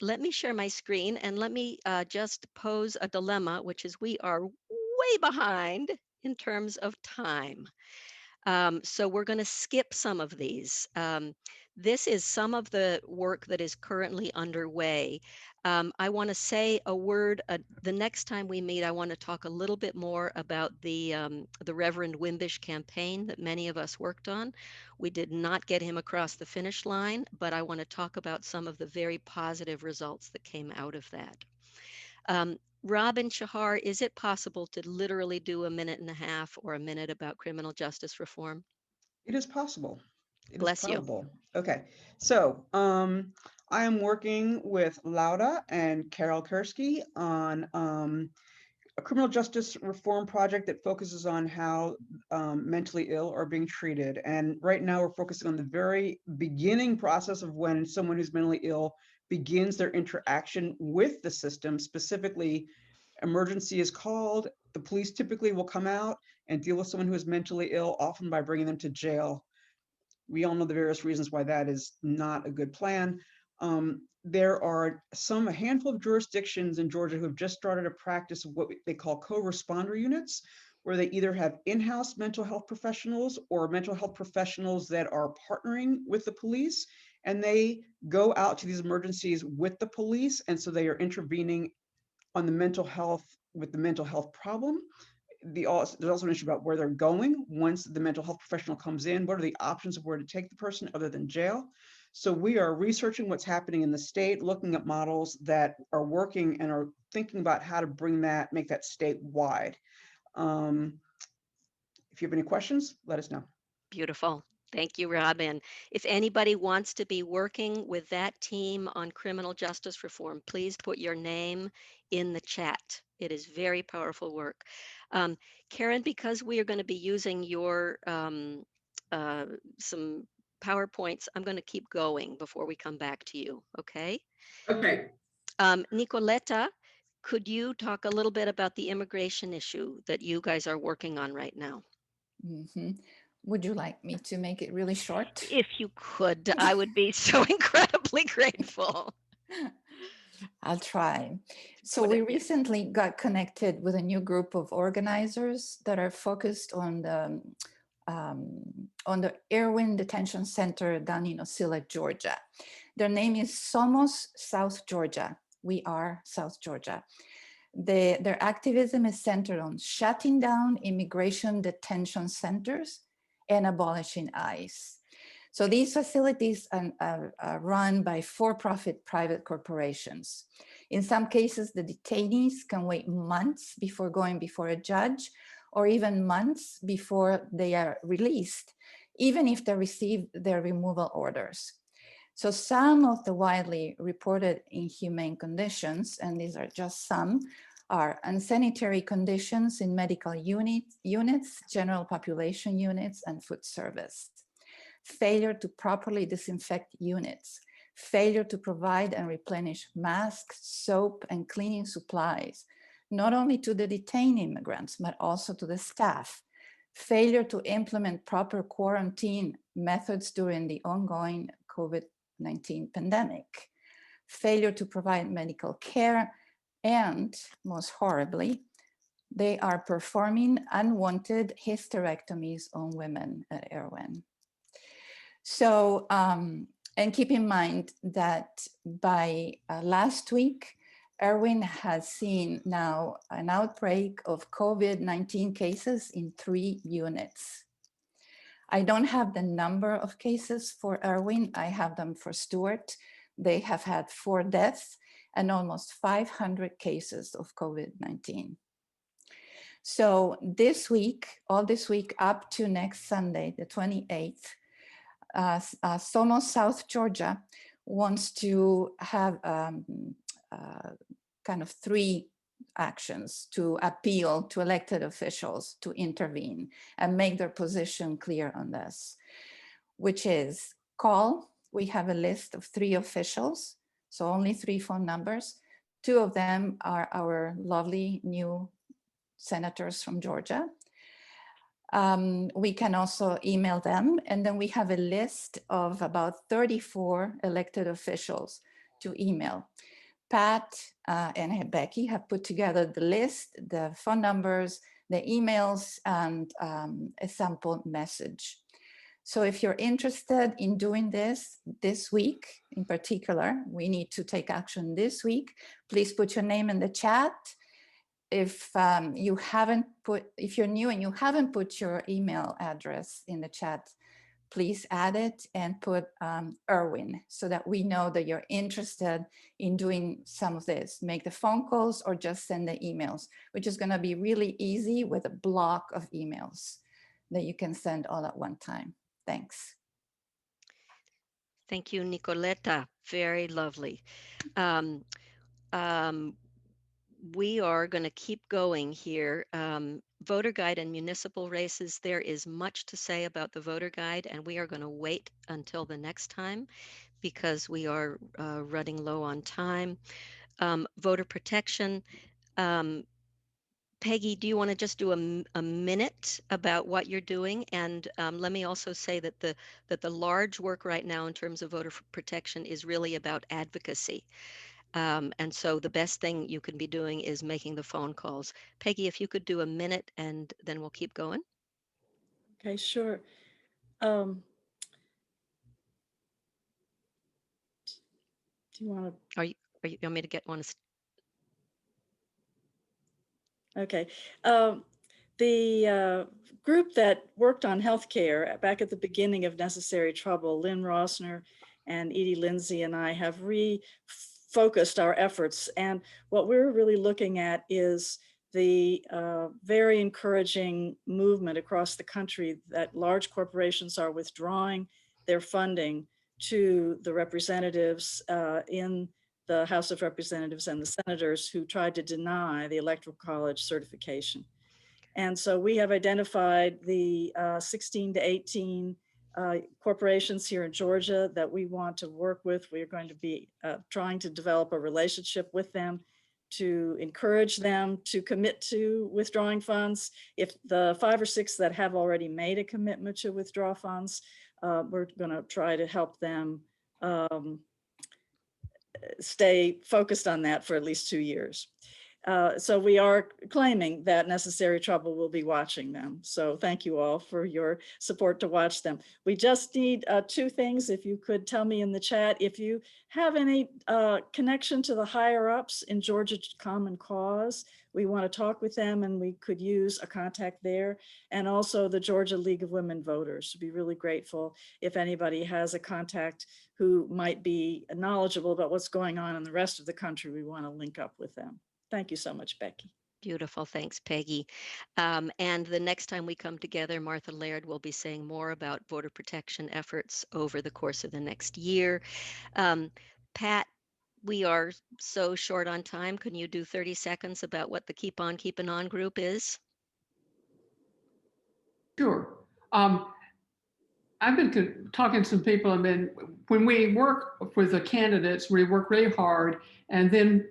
A: let me share my screen, and let me just pose a dilemma, which is we are way behind in terms of time. So we're going to skip some of these. This is some of the work that is currently underway. I want to say a word, the next time we meet, I want to talk a little bit more about the Reverend Wimbish campaign that many of us worked on. We did not get him across the finish line, but I want to talk about some of the very positive results that came out of that. Robin Shahar, is it possible to literally do a minute and a half or a minute about criminal justice reform?
I: It is possible. It
A: Bless
I: is
A: you.
I: probable. Okay. So I am working with Lauda and Carol Kursky on a criminal justice reform project that focuses on how mentally ill are being treated. And right now we're focusing on the very beginning process of when someone who's mentally ill begins their interaction with the system. Specifically, emergency is called, the police typically will come out and deal with someone who is mentally ill, often by bringing them to jail. We all know the various reasons why that is not a good plan. There are a handful of jurisdictions in Georgia who have just started a practice of what they call co-responder units, where they either have in-house mental health professionals or mental health professionals that are partnering with the police, and they go out to these emergencies with the police. And so they are intervening on the mental health with the mental health problem. There's also an issue about where they're going once the mental health professional comes in. What are the options of where to take the person other than jail? So we are researching what's happening in the state, looking at models that are working, and are thinking about how to make that statewide. If you have any questions, let us know.
A: Beautiful. Thank you, Robin. If anybody wants to be working with that team on criminal justice reform, please put your name in the chat. It is very powerful work. Karen, because we are going to be using your some PowerPoints, I'm going to keep going before we come back to you, okay?
H: Okay.
A: Nicoletta, could you talk a little bit about the immigration issue that you guys are working on right now?
G: Mm-hmm. Would you like me to make it really short?
A: If you could, I would be so incredibly grateful.
G: I'll try. So we recently got connected with a new group of organizers that are focused on the Irwin Detention Center down in Ocilla, Georgia. Their name is Somos South Georgia. We are South Georgia. Their activism is centered on shutting down immigration detention centers and abolishing ICE. So these facilities are run by for-profit private corporations. In some cases, the detainees can wait months before going before a judge, or even months before they are released, even if they receive their removal orders. So some of the widely reported inhumane conditions, and these are just some, are unsanitary conditions in medical units, general population units, and food service. Failure to properly disinfect units, failure to provide and replenish masks, soap, and cleaning supplies, not only to the detained immigrants, but also to the staff. Failure to implement proper quarantine methods during the ongoing COVID-19 pandemic. Failure to provide medical care, and most horribly, they are performing unwanted hysterectomies on women at Erwin. So, and keep in mind that by last week, Erwin has seen now an outbreak of COVID-19 cases in 3 units. I don't have the number of cases for Erwin. I have them for Stewart. They have had 4 deaths and almost 500 cases of COVID-19. So this week, all this week up to next Sunday, the 28th, Somos, South Georgia wants to have kind of 3 actions to appeal to elected officials to intervene and make their position clear on this, which is call. We have a list of 3 officials, so only 3 phone numbers. 2 of them are our lovely new senators from Georgia. We can also email them, and then we have a list of about 34 elected officials to email. Pat and Becky have put together the list, the phone numbers, the emails, and a sample message. So if you're interested in doing this week in particular, we need to take action this week. Please put your name in the chat. If if you're new and you haven't put your email address in the chat, please add it and put Erwin so that we know that you're interested in doing some of this. Make the phone calls or just send the emails, which is going to be really easy with a block of emails that you can send all at one time. Thanks.
A: Thank you, Nicoleta. Very lovely. We are going to keep going here. Voter guide and municipal races, there is much to say about the voter guide, and we are going to wait until the next time because we are running low on time. Voter protection. Peggy, do you want to just do a minute about what you're doing? And let me also say that the large work right now in terms of voter protection is really about advocacy. And so the best thing you can be doing is making the phone calls. Peggy, if you could do a minute and then we'll keep going.
L: Okay, sure. Do you want to?
A: Are you want me to get one?
L: Okay. The group that worked on healthcare back at the beginning of Necessary Trouble, Lynn Rossner and Edie Lindsay and I have refocused our efforts. And what we're really looking at is the very encouraging movement across the country that large corporations are withdrawing their funding to the representatives in the House of Representatives and the senators who tried to deny the Electoral College certification. And so we have identified the 16 to 18 corporations here in Georgia that we want to work with. We are going to be trying to develop a relationship with them to encourage them to commit to withdrawing funds. If the 5 or 6 that have already made a commitment to withdraw funds, we're going to try to help them stay focused on that for at least 2 years. So we are claiming that Necessary Trouble will be watching them. So thank you all for your support to watch them. We just need 2 things. If you could tell me in the chat, if you have any connection to the higher ups in Georgia Common Cause, we want to talk with them and we could use a contact there. And also the Georgia League of Women Voters. We'd be really grateful if anybody has a contact who might be knowledgeable about what's going on in the rest of the country. We want to link up with them. Thank you so much, Becky.
A: Beautiful. Thanks, Peggy. And the next time we come together, Martha Laird will be saying more about voter protection efforts over the course of the next year. Pat, we are so short on time. Can you do 30 seconds about what the Keep On Keeping On group is?
M: Sure. I've been talking to some people, and when we work with the candidates, we work really hard, and then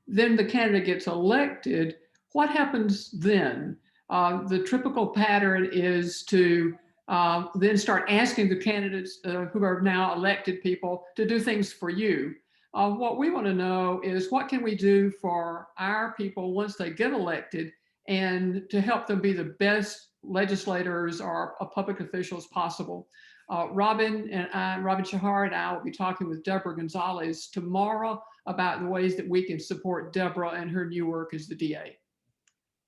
M: the candidate gets elected. What happens then? The typical pattern is to then start asking the candidates who are now elected people to do things for you. What we want to know is what can we do for our people once they get elected and to help them be the best legislators or public officials possible. Robin Shahar and I will be talking with Deborah Gonzalez tomorrow about the ways that we can support Deborah and her new work as the DA.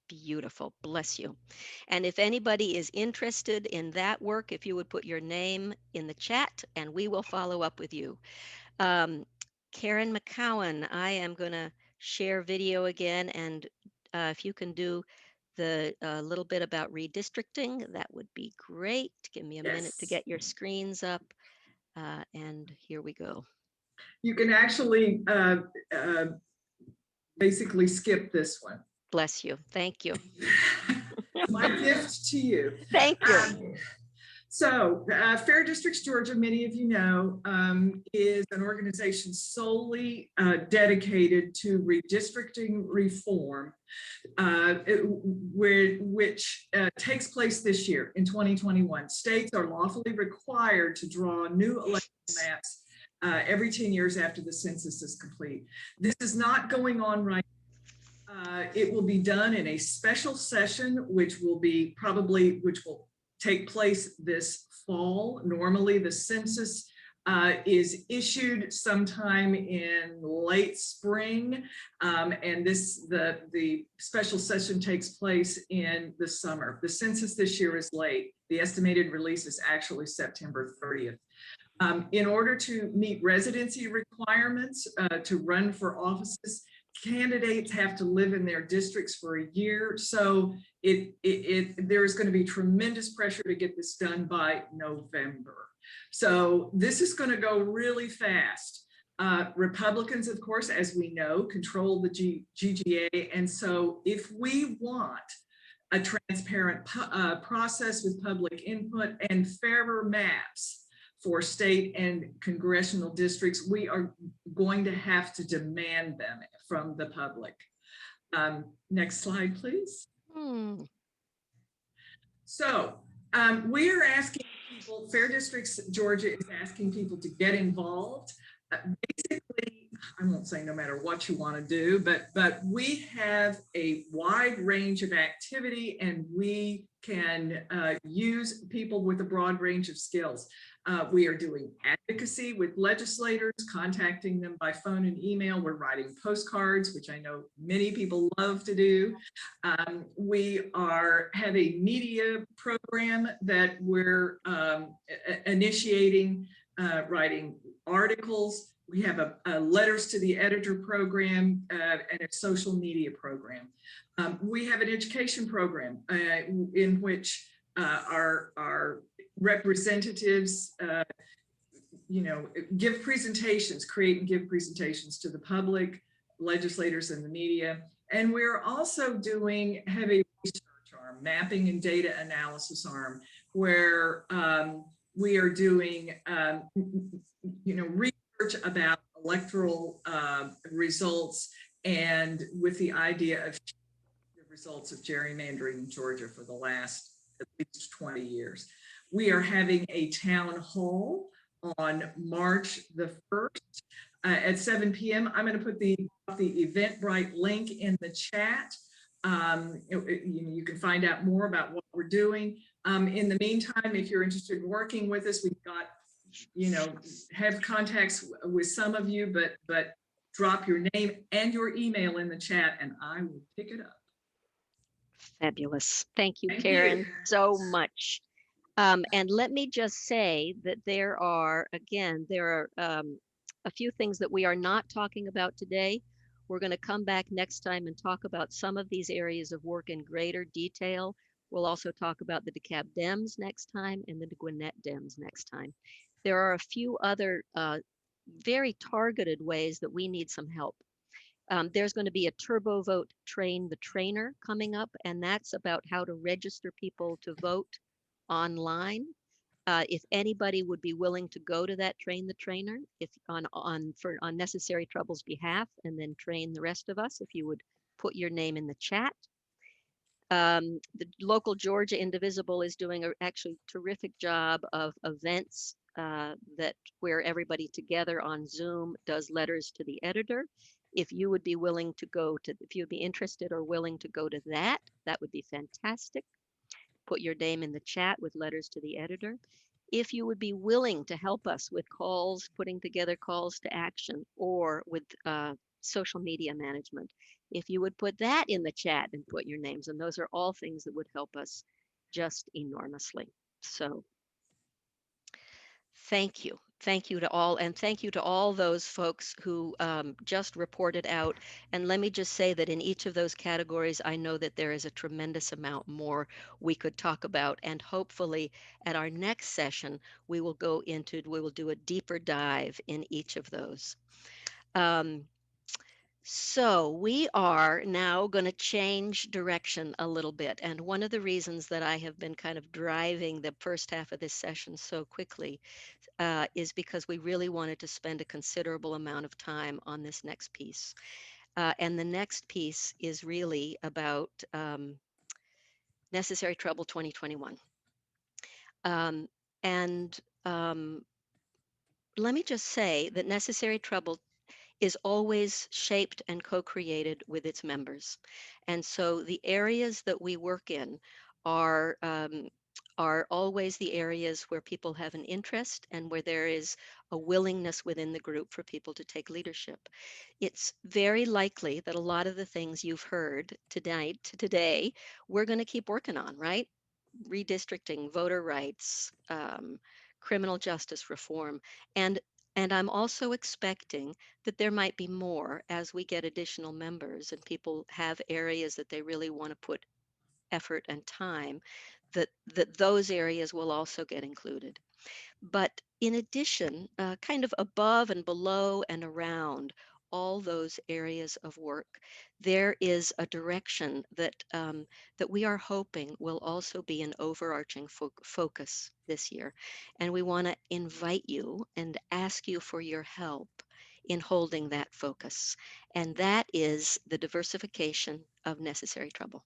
A: Beautiful. Bless you. And if anybody is interested in that work, if you would put your name in the chat and we will follow up with you. Karen McCowan, I am going to share video again, and if you can do the little bit about redistricting, that would be great. Give me a minute to get your screens up, and here we go.
H: You can actually basically skip this one.
A: Bless you. Thank you.
H: My gift to you.
A: Thank you.
H: So Fair Districts Georgia, many of you know, is an organization solely dedicated to redistricting reform, which takes place this year in 2021. States are lawfully required to draw new election maps every 10 years after the census is complete. This is not going on right now. It will be done in a special session, which will take place this fall. Normally the census is issued sometime in late spring, and the special session takes place in the summer. The census this year is late. The estimated release is actually September 30th. In order to meet residency requirements to run for offices, candidates have to live in their districts for a year. So there is going to be tremendous pressure to get this done by November. So this is going to go really fast. Republicans, of course, as we know, control the GGA. And so if we want a transparent process with public input and fairer maps for state and congressional districts, we are going to have to demand them from the public. Next slide, please. So we are asking people, Fair Districts Georgia is asking people to get involved. Basically, I won't say no matter what you want to do, but we have a wide range of activity, and we can use people with a broad range of skills. We are doing advocacy with legislators, contacting them by phone and email. We're writing postcards, which I know many people love to do. We have a media program that we're initiating, writing articles. We have a letters to the editor program and a social media program. We have an education program in which our representatives, give presentations, create and give presentations to the public, legislators, and the media. And we're also doing heavy research arm, mapping and data analysis arm, where we are doing, research about electoral results, and with the idea of the results of gerrymandering in Georgia for the last at least 20 years. We are having a town hall on March the 1st. at 7 p.m. I'm going to put the Eventbrite link in the chat. You can find out more about what we're doing. In the meantime, if you're interested in working with us, we've got, have contacts with some of you, but drop your name and your email in the chat and I will pick it up.
A: Fabulous. Thank you,
H: Thank
A: Karen,
H: you.
A: so much. And let me just say that there are a few things that we are not talking about today. We're going to come back next time and talk about some of these areas of work in greater detail. We'll also talk about the DeKalb Dems next time and the Gwinnett Dems next time. There are a few other very targeted ways that we need some help. There's going to be a turbo vote train the trainer coming up, and that's about how to register people to vote online. If anybody would be willing to go to that train the trainer, if on Necessary Trouble's behalf, and then train the rest of us, if you would put your name in the chat. The local Georgia Indivisible is doing a actually terrific job of events where everybody together on Zoom does letters to the editor. If you would be willing to if you'd be interested or willing to go to that, that would be fantastic. Put your name in the chat with letters to the editor. If you would be willing to help us with calls, putting together calls to action, or with social media management, if you would put that in the chat and put your names, and those are all things that would help us just enormously. So thank you. Thank you to all, and thank you to all those folks who just reported out. And let me just say that in each of those categories, I know that there is a tremendous amount more we could talk about. And hopefully at our next session, we will do a deeper dive in each of those. So we are now going to change direction a little bit. And one of the reasons that I have been kind of driving the first half of this session so quickly is because we really wanted to spend a considerable amount of time on this next piece. And the next piece is really about Necessary Trouble 2021. Let me just say that Necessary Trouble is always shaped and co-created with its members. And so the areas that we work in are always the areas where people have an interest and where there is a willingness within the group for people to take leadership. It's very likely that a lot of the things you've heard today, we're going to keep working on, right? Redistricting, voter rights, criminal justice reform, and I'm also expecting that there might be more as we get additional members and people have areas that they really want to put effort and time, that those areas will also get included. But in addition, kind of above and below and around all those areas of work, there is a direction that that we are hoping will also be an overarching focus this year. And we want to invite you and ask you for your help in holding that focus. And that is the diversification of Necessary Trouble.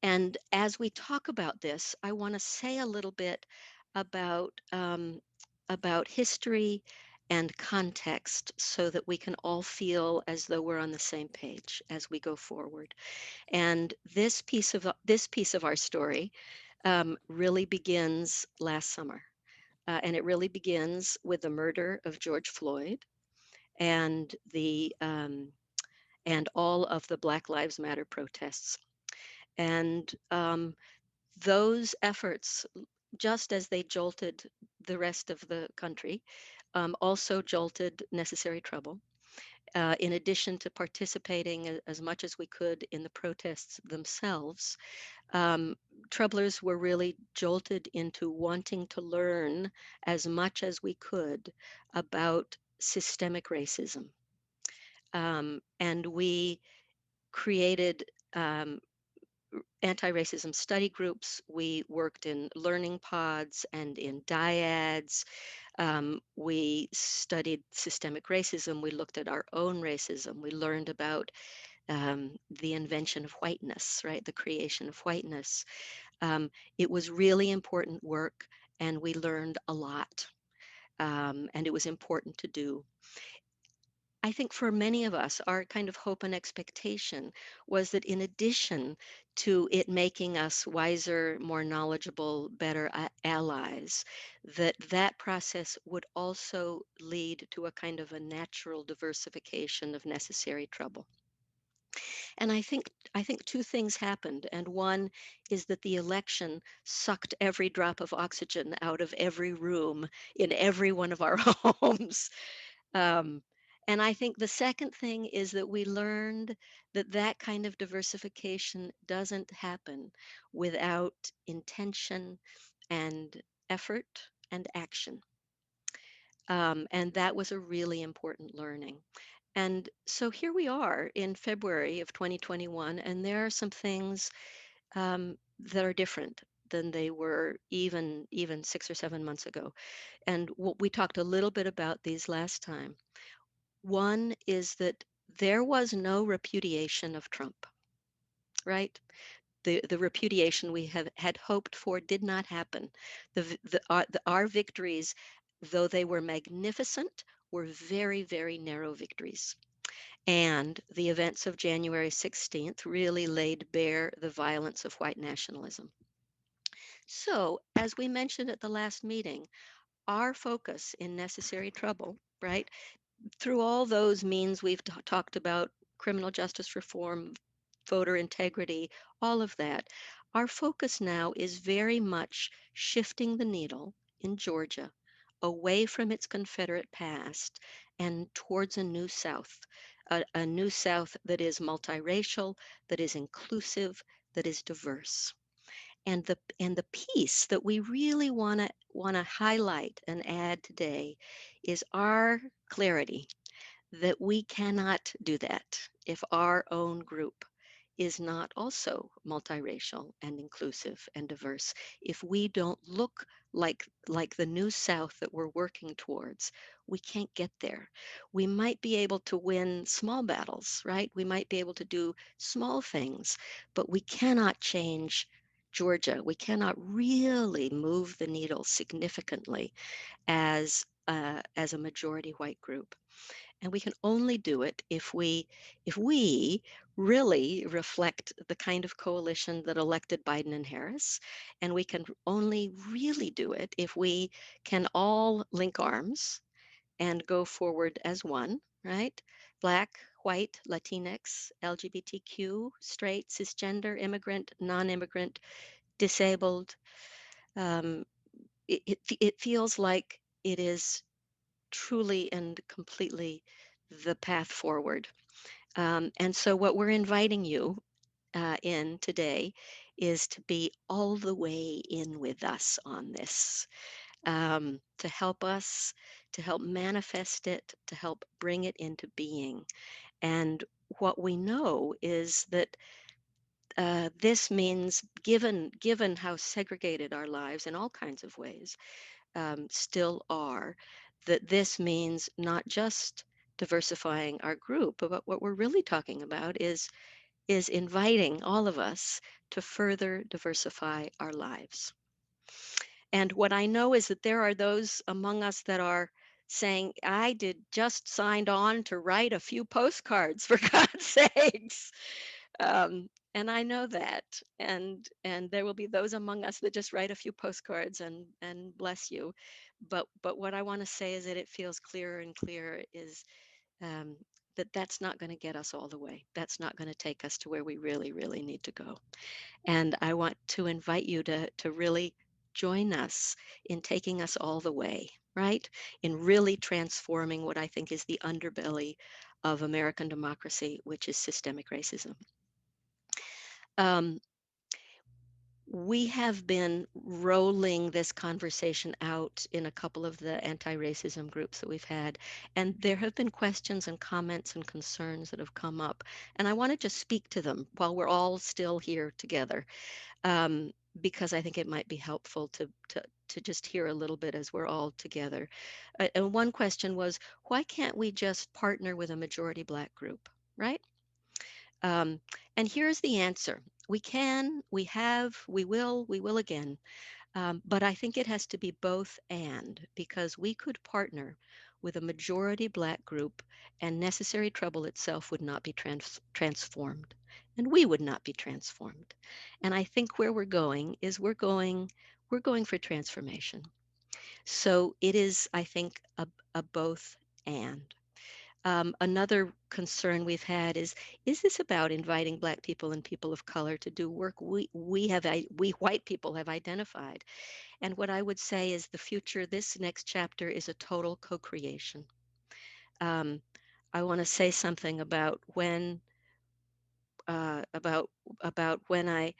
A: And as we talk about this, I want to say a little bit about history and context so that we can all feel as though we're on the same page as we go forward. And this piece of our story really begins last summer. And it really begins with the murder of George Floyd and and all of the Black Lives Matter protests. And those efforts, just as they jolted the rest of the country, also jolted Necessary Trouble. In addition to participating as much as we could in the protests themselves, troublers were really jolted into wanting to learn as much as we could about systemic racism. And we created anti-racism study groups. We worked in learning pods and in dyads. We studied systemic racism. We looked at our own racism. We learned about the invention of whiteness, right? The creation of whiteness. It was really important work, and we learned a lot. and it was important to do. I think for many of us, our kind of hope and expectation was that in addition to it making us wiser, more knowledgeable, better allies, that that process would also lead to a kind of a natural diversification of necessary trouble. And I think two things happened. And one is that the election sucked every drop of oxygen out of every room in every one of our homes. Um, and I think the second thing is that we learned that that kind of diversification doesn't happen without intention and effort and action. And that was a really important learning. And so here we are in February of 2021, and there are some things that are different than they were even 6 or 7 months ago. And what we talked a little bit about these last time. One is that there was no repudiation of Trump, right? The repudiation we have had hoped for did not happen. Our victories, though they were magnificent, were very, very narrow victories. And the events of January 16th really laid bare the violence of white nationalism. So, as we mentioned at the last meeting, our focus in Necessary Trouble, right, through all those means we've talked about, criminal justice reform, voter integrity, all of that, our focus now is very much shifting the needle in Georgia away from its Confederate past and towards a new South, a new South that is multiracial, that is inclusive, that is diverse. And the piece that we really want to highlight and add today is our clarity that we cannot do that if our own group is not also multiracial and inclusive and diverse. If we don't look like the new South that we're working towards, we can't get there. We might be able to win small battles, right? We might be able to do small things, but we cannot change Georgia. We cannot really move the needle significantly as a majority white group. And we can only do it if we really reflect the kind of coalition that elected Biden and Harris. And we can only really do it if we can all link arms and go forward as one, right? Black, white, Latinx, LGBTQ, straight, cisgender, immigrant, non-immigrant, disabled. Um, it feels like it is truly and completely the path forward. And so, what we're inviting you in today is to be all the way in with us on this, to help us, to help manifest it, to help bring it into being. And what we know is that this means, given how segregated our lives in all kinds of ways still are, that this means not just diversifying our group, but what we're really talking about is inviting all of us to further diversify our lives. And what I know is that there are those among us that are saying, I did just signed on to write a few postcards for God's sakes. And I know that, and there will be those among us that just write a few postcards and bless you. But what I want to say is that it feels clearer and clearer is um, that that's not going to get us all the way. That's not going to take us to where we really, really need to go. And I want to invite you to really join us in taking us all the way, right? In really transforming what I think is the underbelly of American democracy, which is systemic racism. Um, we have been rolling this conversation out in a couple of the anti-racism groups that we've had, and there have been questions and comments and concerns that have come up, and I want to just speak to them while we're all still here together, um, because I think it might be helpful to just hear a little bit as we're all together. And one question was, why can't we just partner with a majority Black group, right? Um, and here's the answer. We can, we have, we will again. But I think it has to be both and, because we could partner with a majority Black group and Necessary Trouble itself would not be transformed, and we would not be transformed. And I think where we're going is we're going for transformation. So it is, I think, a both and. Another concern we've had is this about inviting Black people and people of color to do work we white people have identified? And what I would say is the future, this next chapter is a total co-creation. Um, I want to say something about when I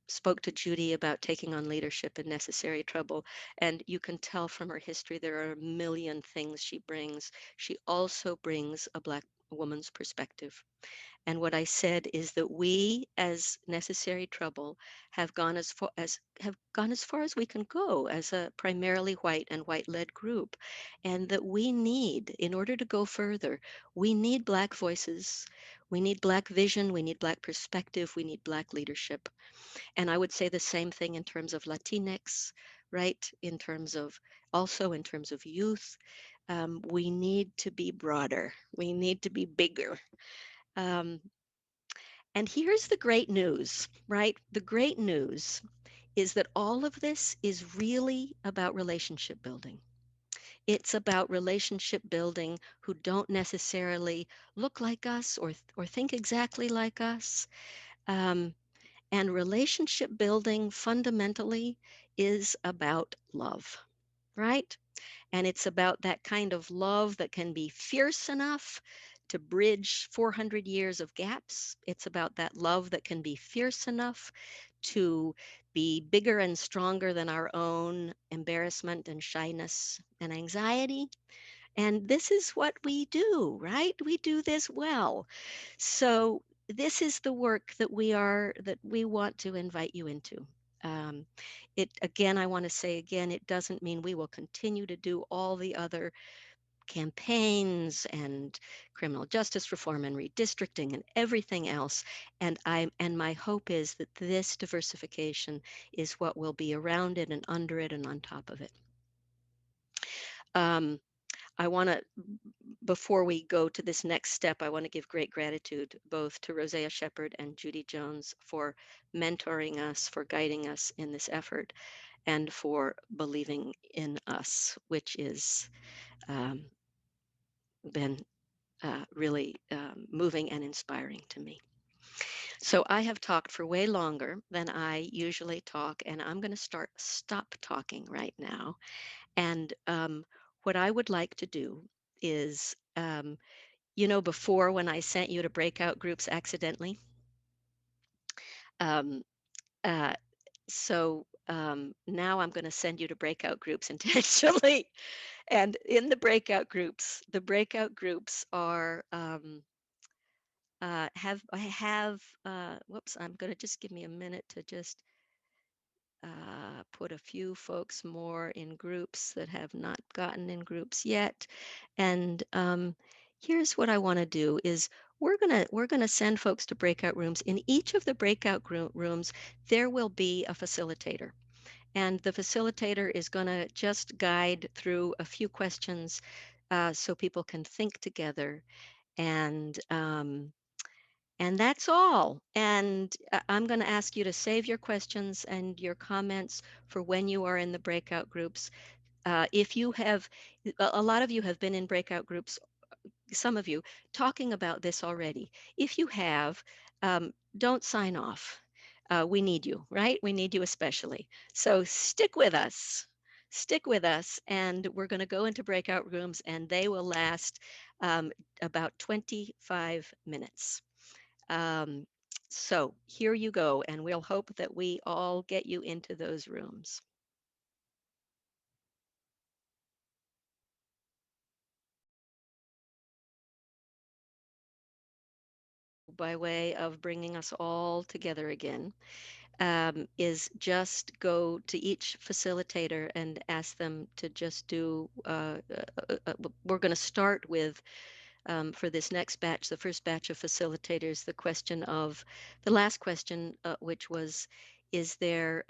A: spoke to Judy about taking on leadership in Necessary Trouble. And you can tell from her history, there are a million things she brings. She also brings a Black woman's perspective. And what I said is that we, as Necessary Trouble, have gone as far as we can go as a primarily white and white-led group, and that we need, in order to go further, we need Black voices, we need Black vision, we need Black perspective, we need Black leadership. And I would say the same thing in terms of Latinx, right? Also in terms of youth. We need to be broader. We need to be bigger. Um, and here's the great news, right? The great news is that all of this is really about relationship building. It's about relationship building who don't necessarily look like us or think exactly like us. Um, And relationship building fundamentally is about love, right? And it's about that kind of love that can be fierce enough to bridge 400 years of gaps. It's about that love that can be fierce enough to be bigger and stronger than our own embarrassment and shyness and anxiety. And this is what we do, right? We do this well. So this is the work that we want to invite you into. Um, I want to say again, it doesn't mean we will continue to do all the other campaigns and criminal justice reform and redistricting and everything else. And my hope is that this diversification is what will be around it and under it and on top of it. Um, I want to, before we go to this next step, I want to give great gratitude both to Rosea Shepherd and Judy Jones for mentoring us, for guiding us in this effort, and for believing in us, which is been really moving and inspiring to me. So I have talked for way longer than I usually talk, and I'm going to stop talking right now. And what I would like to do is, before when I sent you to breakout groups accidentally, um, uh, now I'm going to send you to breakout groups intentionally. And in the breakout groups are whoops, I'm going to just give me a minute to just put a few folks more in groups that have not gotten in groups yet. And here's what I want to do is we're gonna send folks to breakout rooms. In each of the breakout rooms, there will be a facilitator. And the facilitator is going to just guide through a few questions so people can think together. And that's all. And I'm going to ask you to save your questions and your comments for when you are in the breakout groups. If you have, a lot of you have been in breakout groups, some of you talking about this already. If you have, don't sign off. We need you, right? We need you especially. So stick with us. Stick with us, and we're going to go into breakout rooms, and they will last about 25 minutes. So here you go, and we'll hope that we all get you into those rooms. By way of bringing us all together again, is just go to each facilitator and ask them to just do, we're going to start with, for this next batch, the first batch of facilitators, the last question, which was, is there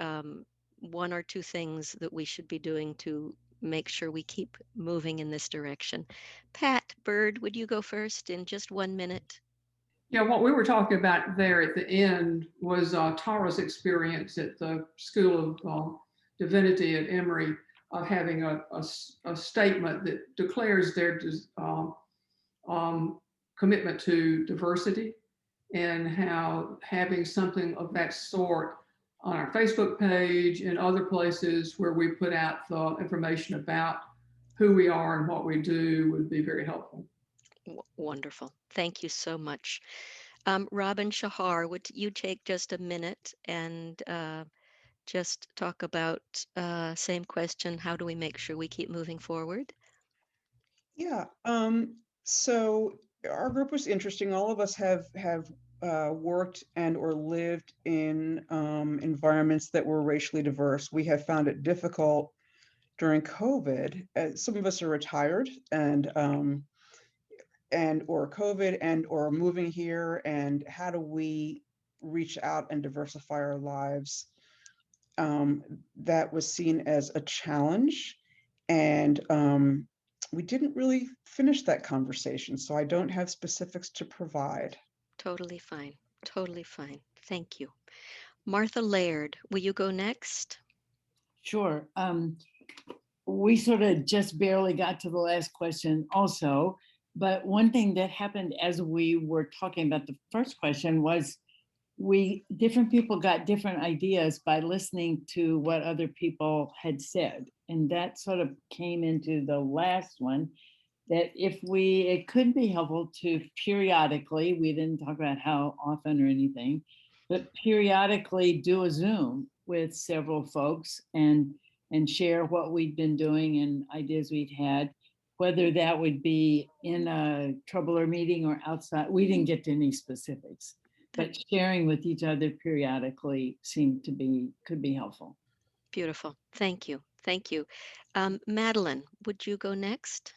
A: one or two things that we should be doing to make sure we keep moving in this direction. Pat Bird, would you go first in just 1 minute?
M: Yeah, what we were talking about there at the end was Tara's experience at the School of Divinity at Emory of having a statement that declares their commitment to diversity, and how having something of that sort on our Facebook page and other places where we put out the information about who we are and what we do would be very helpful.
A: Wonderful. Thank you so much. Robin Shahar, would you take just a minute and just talk about same question, how do we make sure we keep moving forward?
I: Yeah. So our group was interesting. All of us have worked and or lived in environments that were racially diverse. We have found it difficult during COVID. Some of us are retired and or COVID and or moving here. And how do we reach out and diversify our lives? That was seen as a challenge. And we didn't really finish that conversation, so I don't have specifics to provide.
A: Totally fine. Totally fine. Thank you. Martha Laird, will you go next?
N: Sure. We sort of just barely got to the last question also, but one thing that happened as we were talking about the first question was different people got different ideas by listening to what other people had said. And that sort of came into the last one, that it could be helpful to periodically, we didn't talk about how often or anything, but periodically do a Zoom with several folks and share what we'd been doing and ideas we'd had, whether that would be in a Troubler meeting or outside. We didn't get to any specifics, but sharing with each other periodically could be helpful.
A: Beautiful. Thank you. Thank you. Madeline, would you go next?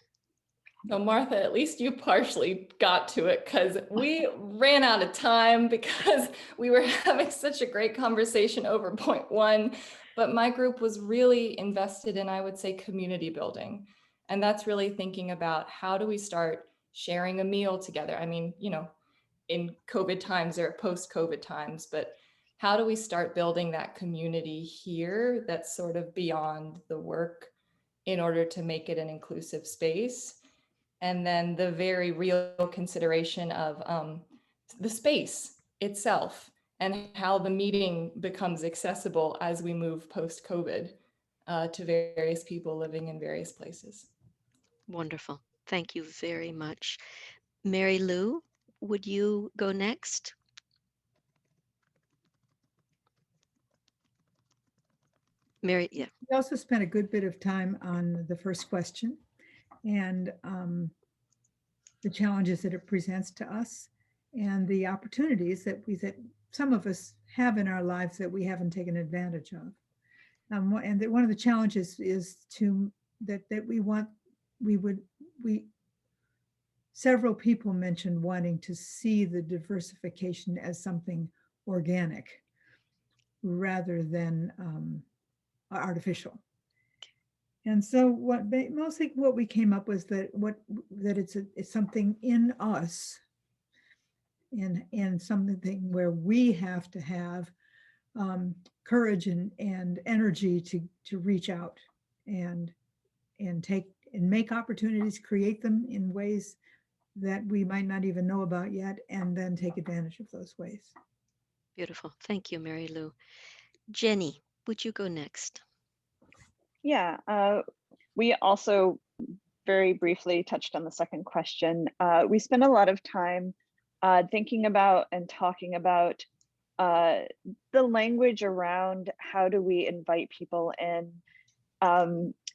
O: No, Martha, at least you partially got to it, because we ran out of time because we were having such a great conversation over point one. But my group was really invested in, I would say, community building. And that's really thinking about how do we start sharing a meal together? I mean, in COVID times or post-COVID times, but how do we start building that community here that's sort of beyond the work in order to make it an inclusive space? And then the very real consideration of the space itself and how the meeting becomes accessible as we move post-COVID to various people living in various places.
A: Wonderful. Thank you very much. Mary Lou, would you go next? Mary, yeah.
F: We also spent a good bit of time on the first question and the challenges that it presents to us and the opportunities that some of us have in our lives that we haven't taken advantage of. And that one of the challenges is several people mentioned wanting to see the diversification as something organic rather than artificial. And so mostly what we came up was that it's something in us and something where we have to have courage and energy to reach out and make opportunities, create them in ways that we might not even know about yet, and then take advantage of those ways.
A: Beautiful. Thank you, Mary Lou. Jenny, would you go next?
D: Yeah, we also very briefly touched on the second question. We spent a lot of time thinking about and talking about the language around how do we invite people in,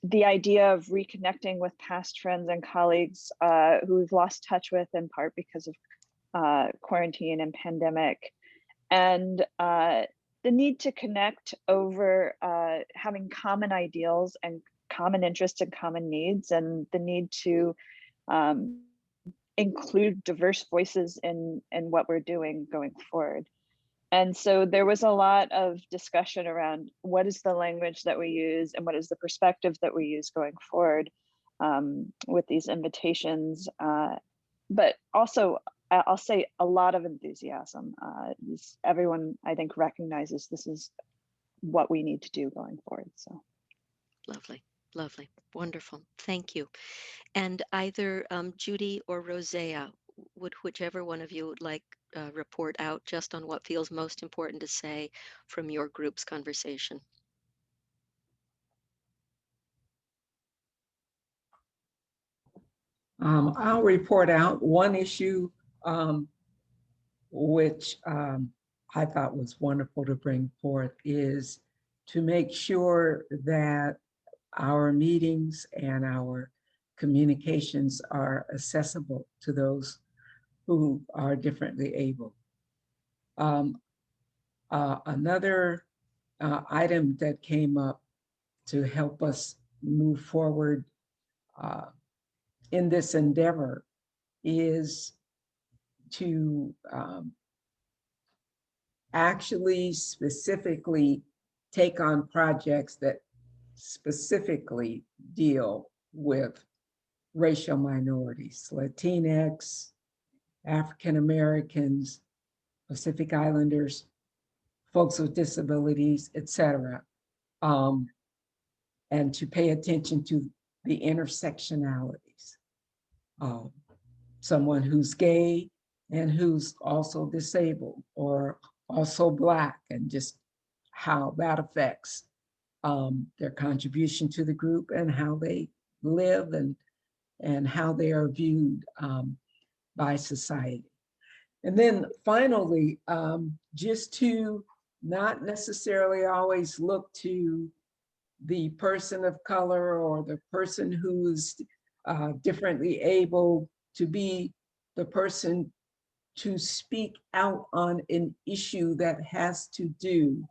D: the idea of reconnecting with past friends and colleagues who we've lost touch with in part because of quarantine and pandemic, and the need to connect over having common ideals and common interests and common needs, and the need to include diverse voices in what we're doing going forward. And so there was a lot of discussion around what is the language that we use and what is the perspective that we use going forward with these invitations. But also, I'll say a lot of enthusiasm. Everyone, I think, recognizes this is what we need to do going forward. So
A: Lovely, lovely, wonderful. Thank you. And either Judy or Rosea, would whichever one of you would like report out just on what feels most important to say from your group's conversation.
P: I'll report out one issue which I thought was wonderful to bring forth is to make sure that our meetings and our communications are accessible to those who are differently able. Another item that came up to help us move forward in this endeavor is to actually specifically take on projects that specifically deal with racial minorities, Latinx, African Americans, Pacific Islanders, folks with disabilities, etc. And to pay attention to the intersectionalities. Someone who's gay and who's also disabled or also Black, and just how that affects their contribution to the group and how they live and how they are viewed by society. And then finally, just to not necessarily always look to the person of color or the person who's differently able to be the person to speak out on an issue that has to do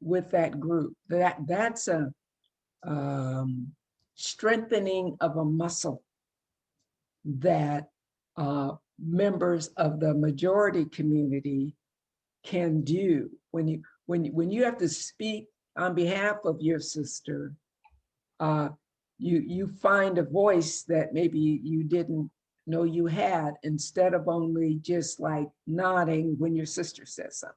P: with that group. That's a strengthening of a muscle that members of the majority community can do. When you have to speak on behalf of your sister, you find a voice that maybe you didn't know you had, instead of only just like nodding when your sister says something.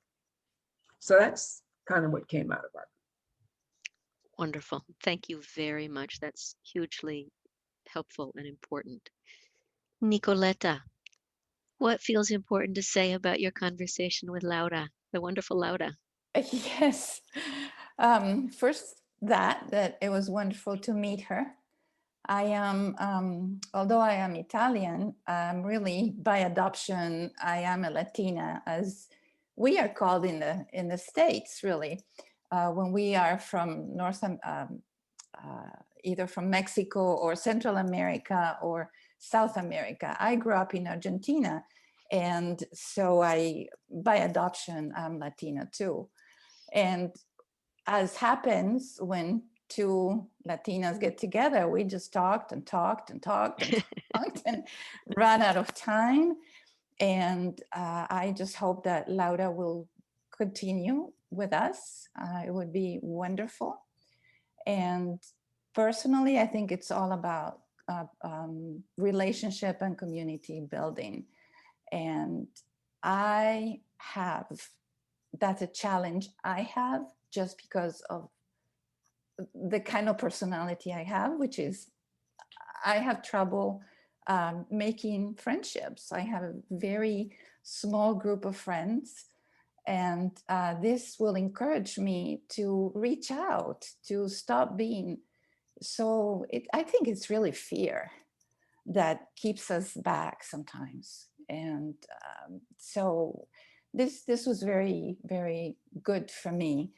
P: So that's kind of what came out of our group.
A: Wonderful. Thank you very much. That's hugely helpful and important. Nicoletta, what feels important to say about your conversation with Laura, the wonderful Laura?
G: Yes. First, that it was wonderful to meet her. I am, although I am Italian, really by adoption, I am a Latina, as we are called in the States, really, when we are from either from Mexico or Central America or South America. I grew up in Argentina, and so by adoption, I'm Latina too. And as happens when two Latinas get together, we just talked and talked and talked and talked and ran out of time. And I just hope that Laura will continue with us. It would be wonderful. And personally, I think it's all about relationship and community building. And that's a challenge I have, just because of the kind of personality I have, which is I have trouble making friendships. I have a very small group of friends, and this will encourage me to reach out, to stop being so. I think it's really fear that keeps us back sometimes. And so this was very, very good for me,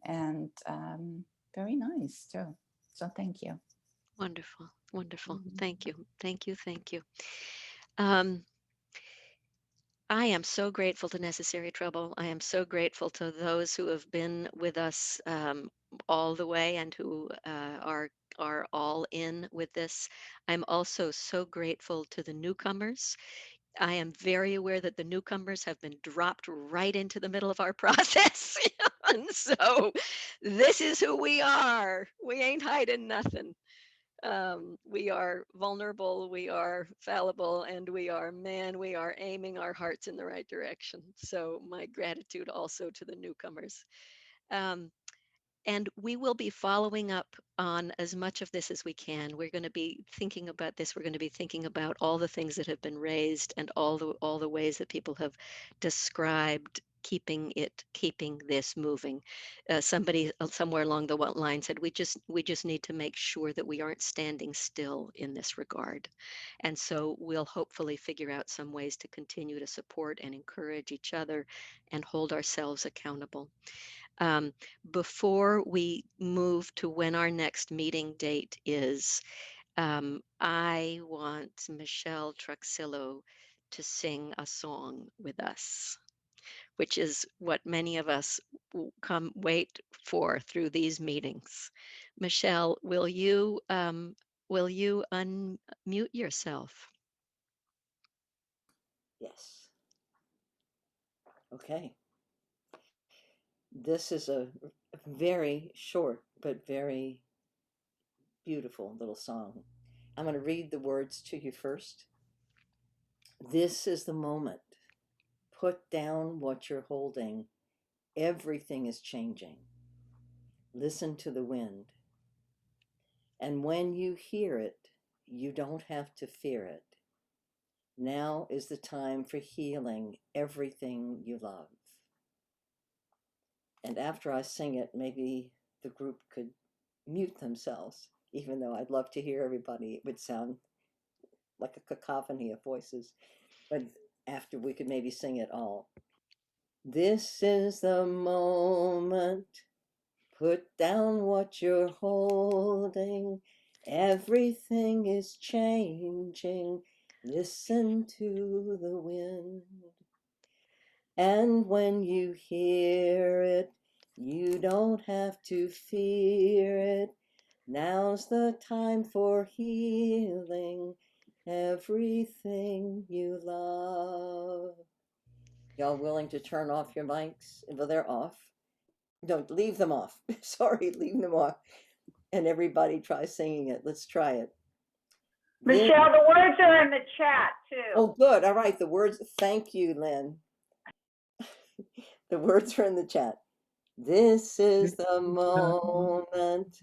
G: and very nice too. So thank you.
A: Wonderful, wonderful.
G: Mm-hmm.
A: Thank you, thank you, thank you. I am so grateful to Necessary Trouble. I am so grateful to those who have been with us all the way and who are all in with this. I'm also so grateful to the newcomers. I am very aware that the newcomers have been dropped right into the middle of our process. And so this is who we are. We ain't hiding nothing. We are vulnerable, we are fallible, and we are aiming our hearts in the right direction. So my gratitude also to the newcomers. Um, and we will be following up on as much of this as we can. We're going to be thinking about this. We're going to be thinking about all the things that have been raised and all the ways that people have described keeping this moving. Somebody somewhere along the line said we just need to make sure that we aren't standing still in this regard. And so we'll hopefully figure out some ways to continue to support and encourage each other and hold ourselves accountable. Um, Before we move to when our next meeting date is, I want Michelle Truxillo to sing a song with us, which is what many of us wait for through these meetings. Michelle, will you unmute yourself?
Q: Yes. Okay. This is a very short but very beautiful little song. I'm going to read the words to you first. This is the moment. Put down what you're holding. Everything is changing. Listen to the wind. And when you hear it, you don't have to fear it. Now is the time for healing everything you love. And after I sing it, maybe the group could mute themselves, even though I'd love to hear everybody. It would sound like a cacophony of voices. But after, we could maybe sing it all. This is the moment. Put down what you're holding. Everything is changing. Listen to the wind. And when you hear it, you don't have to fear it. Now's the time for healing everything you love. Y'all willing to turn off your mics? Well, they're off. Don't leave them off. Sorry, leave them off. And everybody try singing it. Let's try it.
J: Michelle, the words are in the chat too.
Q: Oh, good. All right. The words. Thank you, Lynn. The words are in the chat. This is the moment.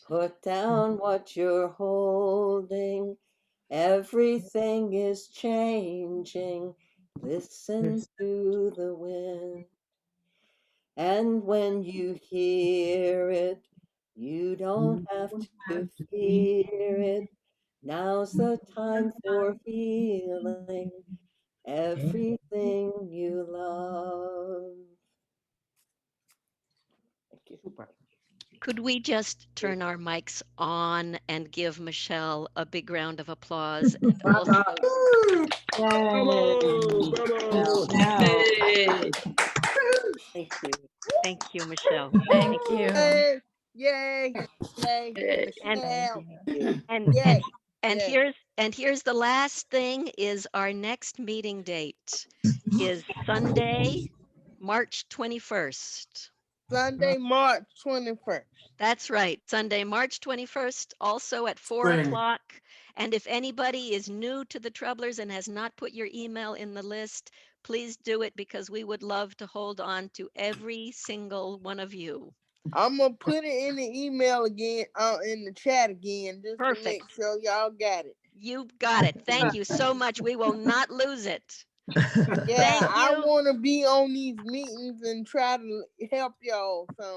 Q: Put down what you're holding. Everything is changing. Listen to the wind. And when you hear it, you don't have to fear it. Now's the time for healing everything you love. Thank you.
A: Could we just turn our mics on and give Michelle a big round of applause? And also,
Q: Thank you.
A: Thank you, Michelle.
O: Thank you.
C: Yay! Yay! Michelle.
A: And
C: Yay.
A: here's the last thing is our next meeting date is Sunday, March 21st.
C: Sunday, March 21st.
A: That's right. Sunday, March 21st, also at 4 o'clock. And if anybody is new to the Troublers and has not put your email in the list, please do it because we would love to hold on to every single one of you.
C: I'm gonna put it in the email again, in the chat again, just to make sure y'all got it.
A: You got it. Thank you so much. We will not lose it.
C: Yeah, I want to be on these meetings and try to help y'all. I'd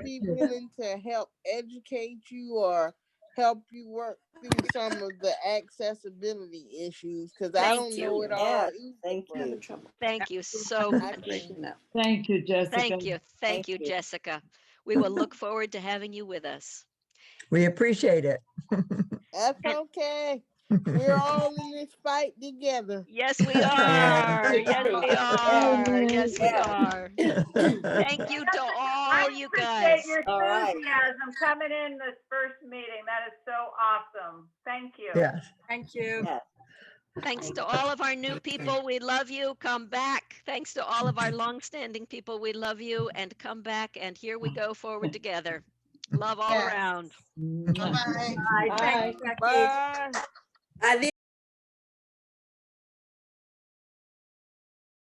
C: be willing to help educate you or help you work through some of the accessibility issues because I don't know it all.
Q: Thank you.
A: Thank you so much.
N: Thank you, Jessica.
A: Thank you, Jessica. We will look forward to having you with us.
R: We appreciate it.
C: That's okay. We're all in this fight together.
A: Yes, we are. Yes, we are. Yes, we are. Thank you to all. all you guys.
J: appreciate your
Q: All right.
J: enthusiasm coming in this first meeting. That is so awesome. Thank you.
P: Yes.
L: Thank you.
Q: Yes.
A: Thanks to all of our new people, we love you. Come back. Thanks to all of our longstanding people, we love you. And come back. And here we go forward together. Love all
B: Yes.
A: around.
B: Bye-bye.
J: Bye. Thanks, Becky.
C: Bye.
S: Adiós.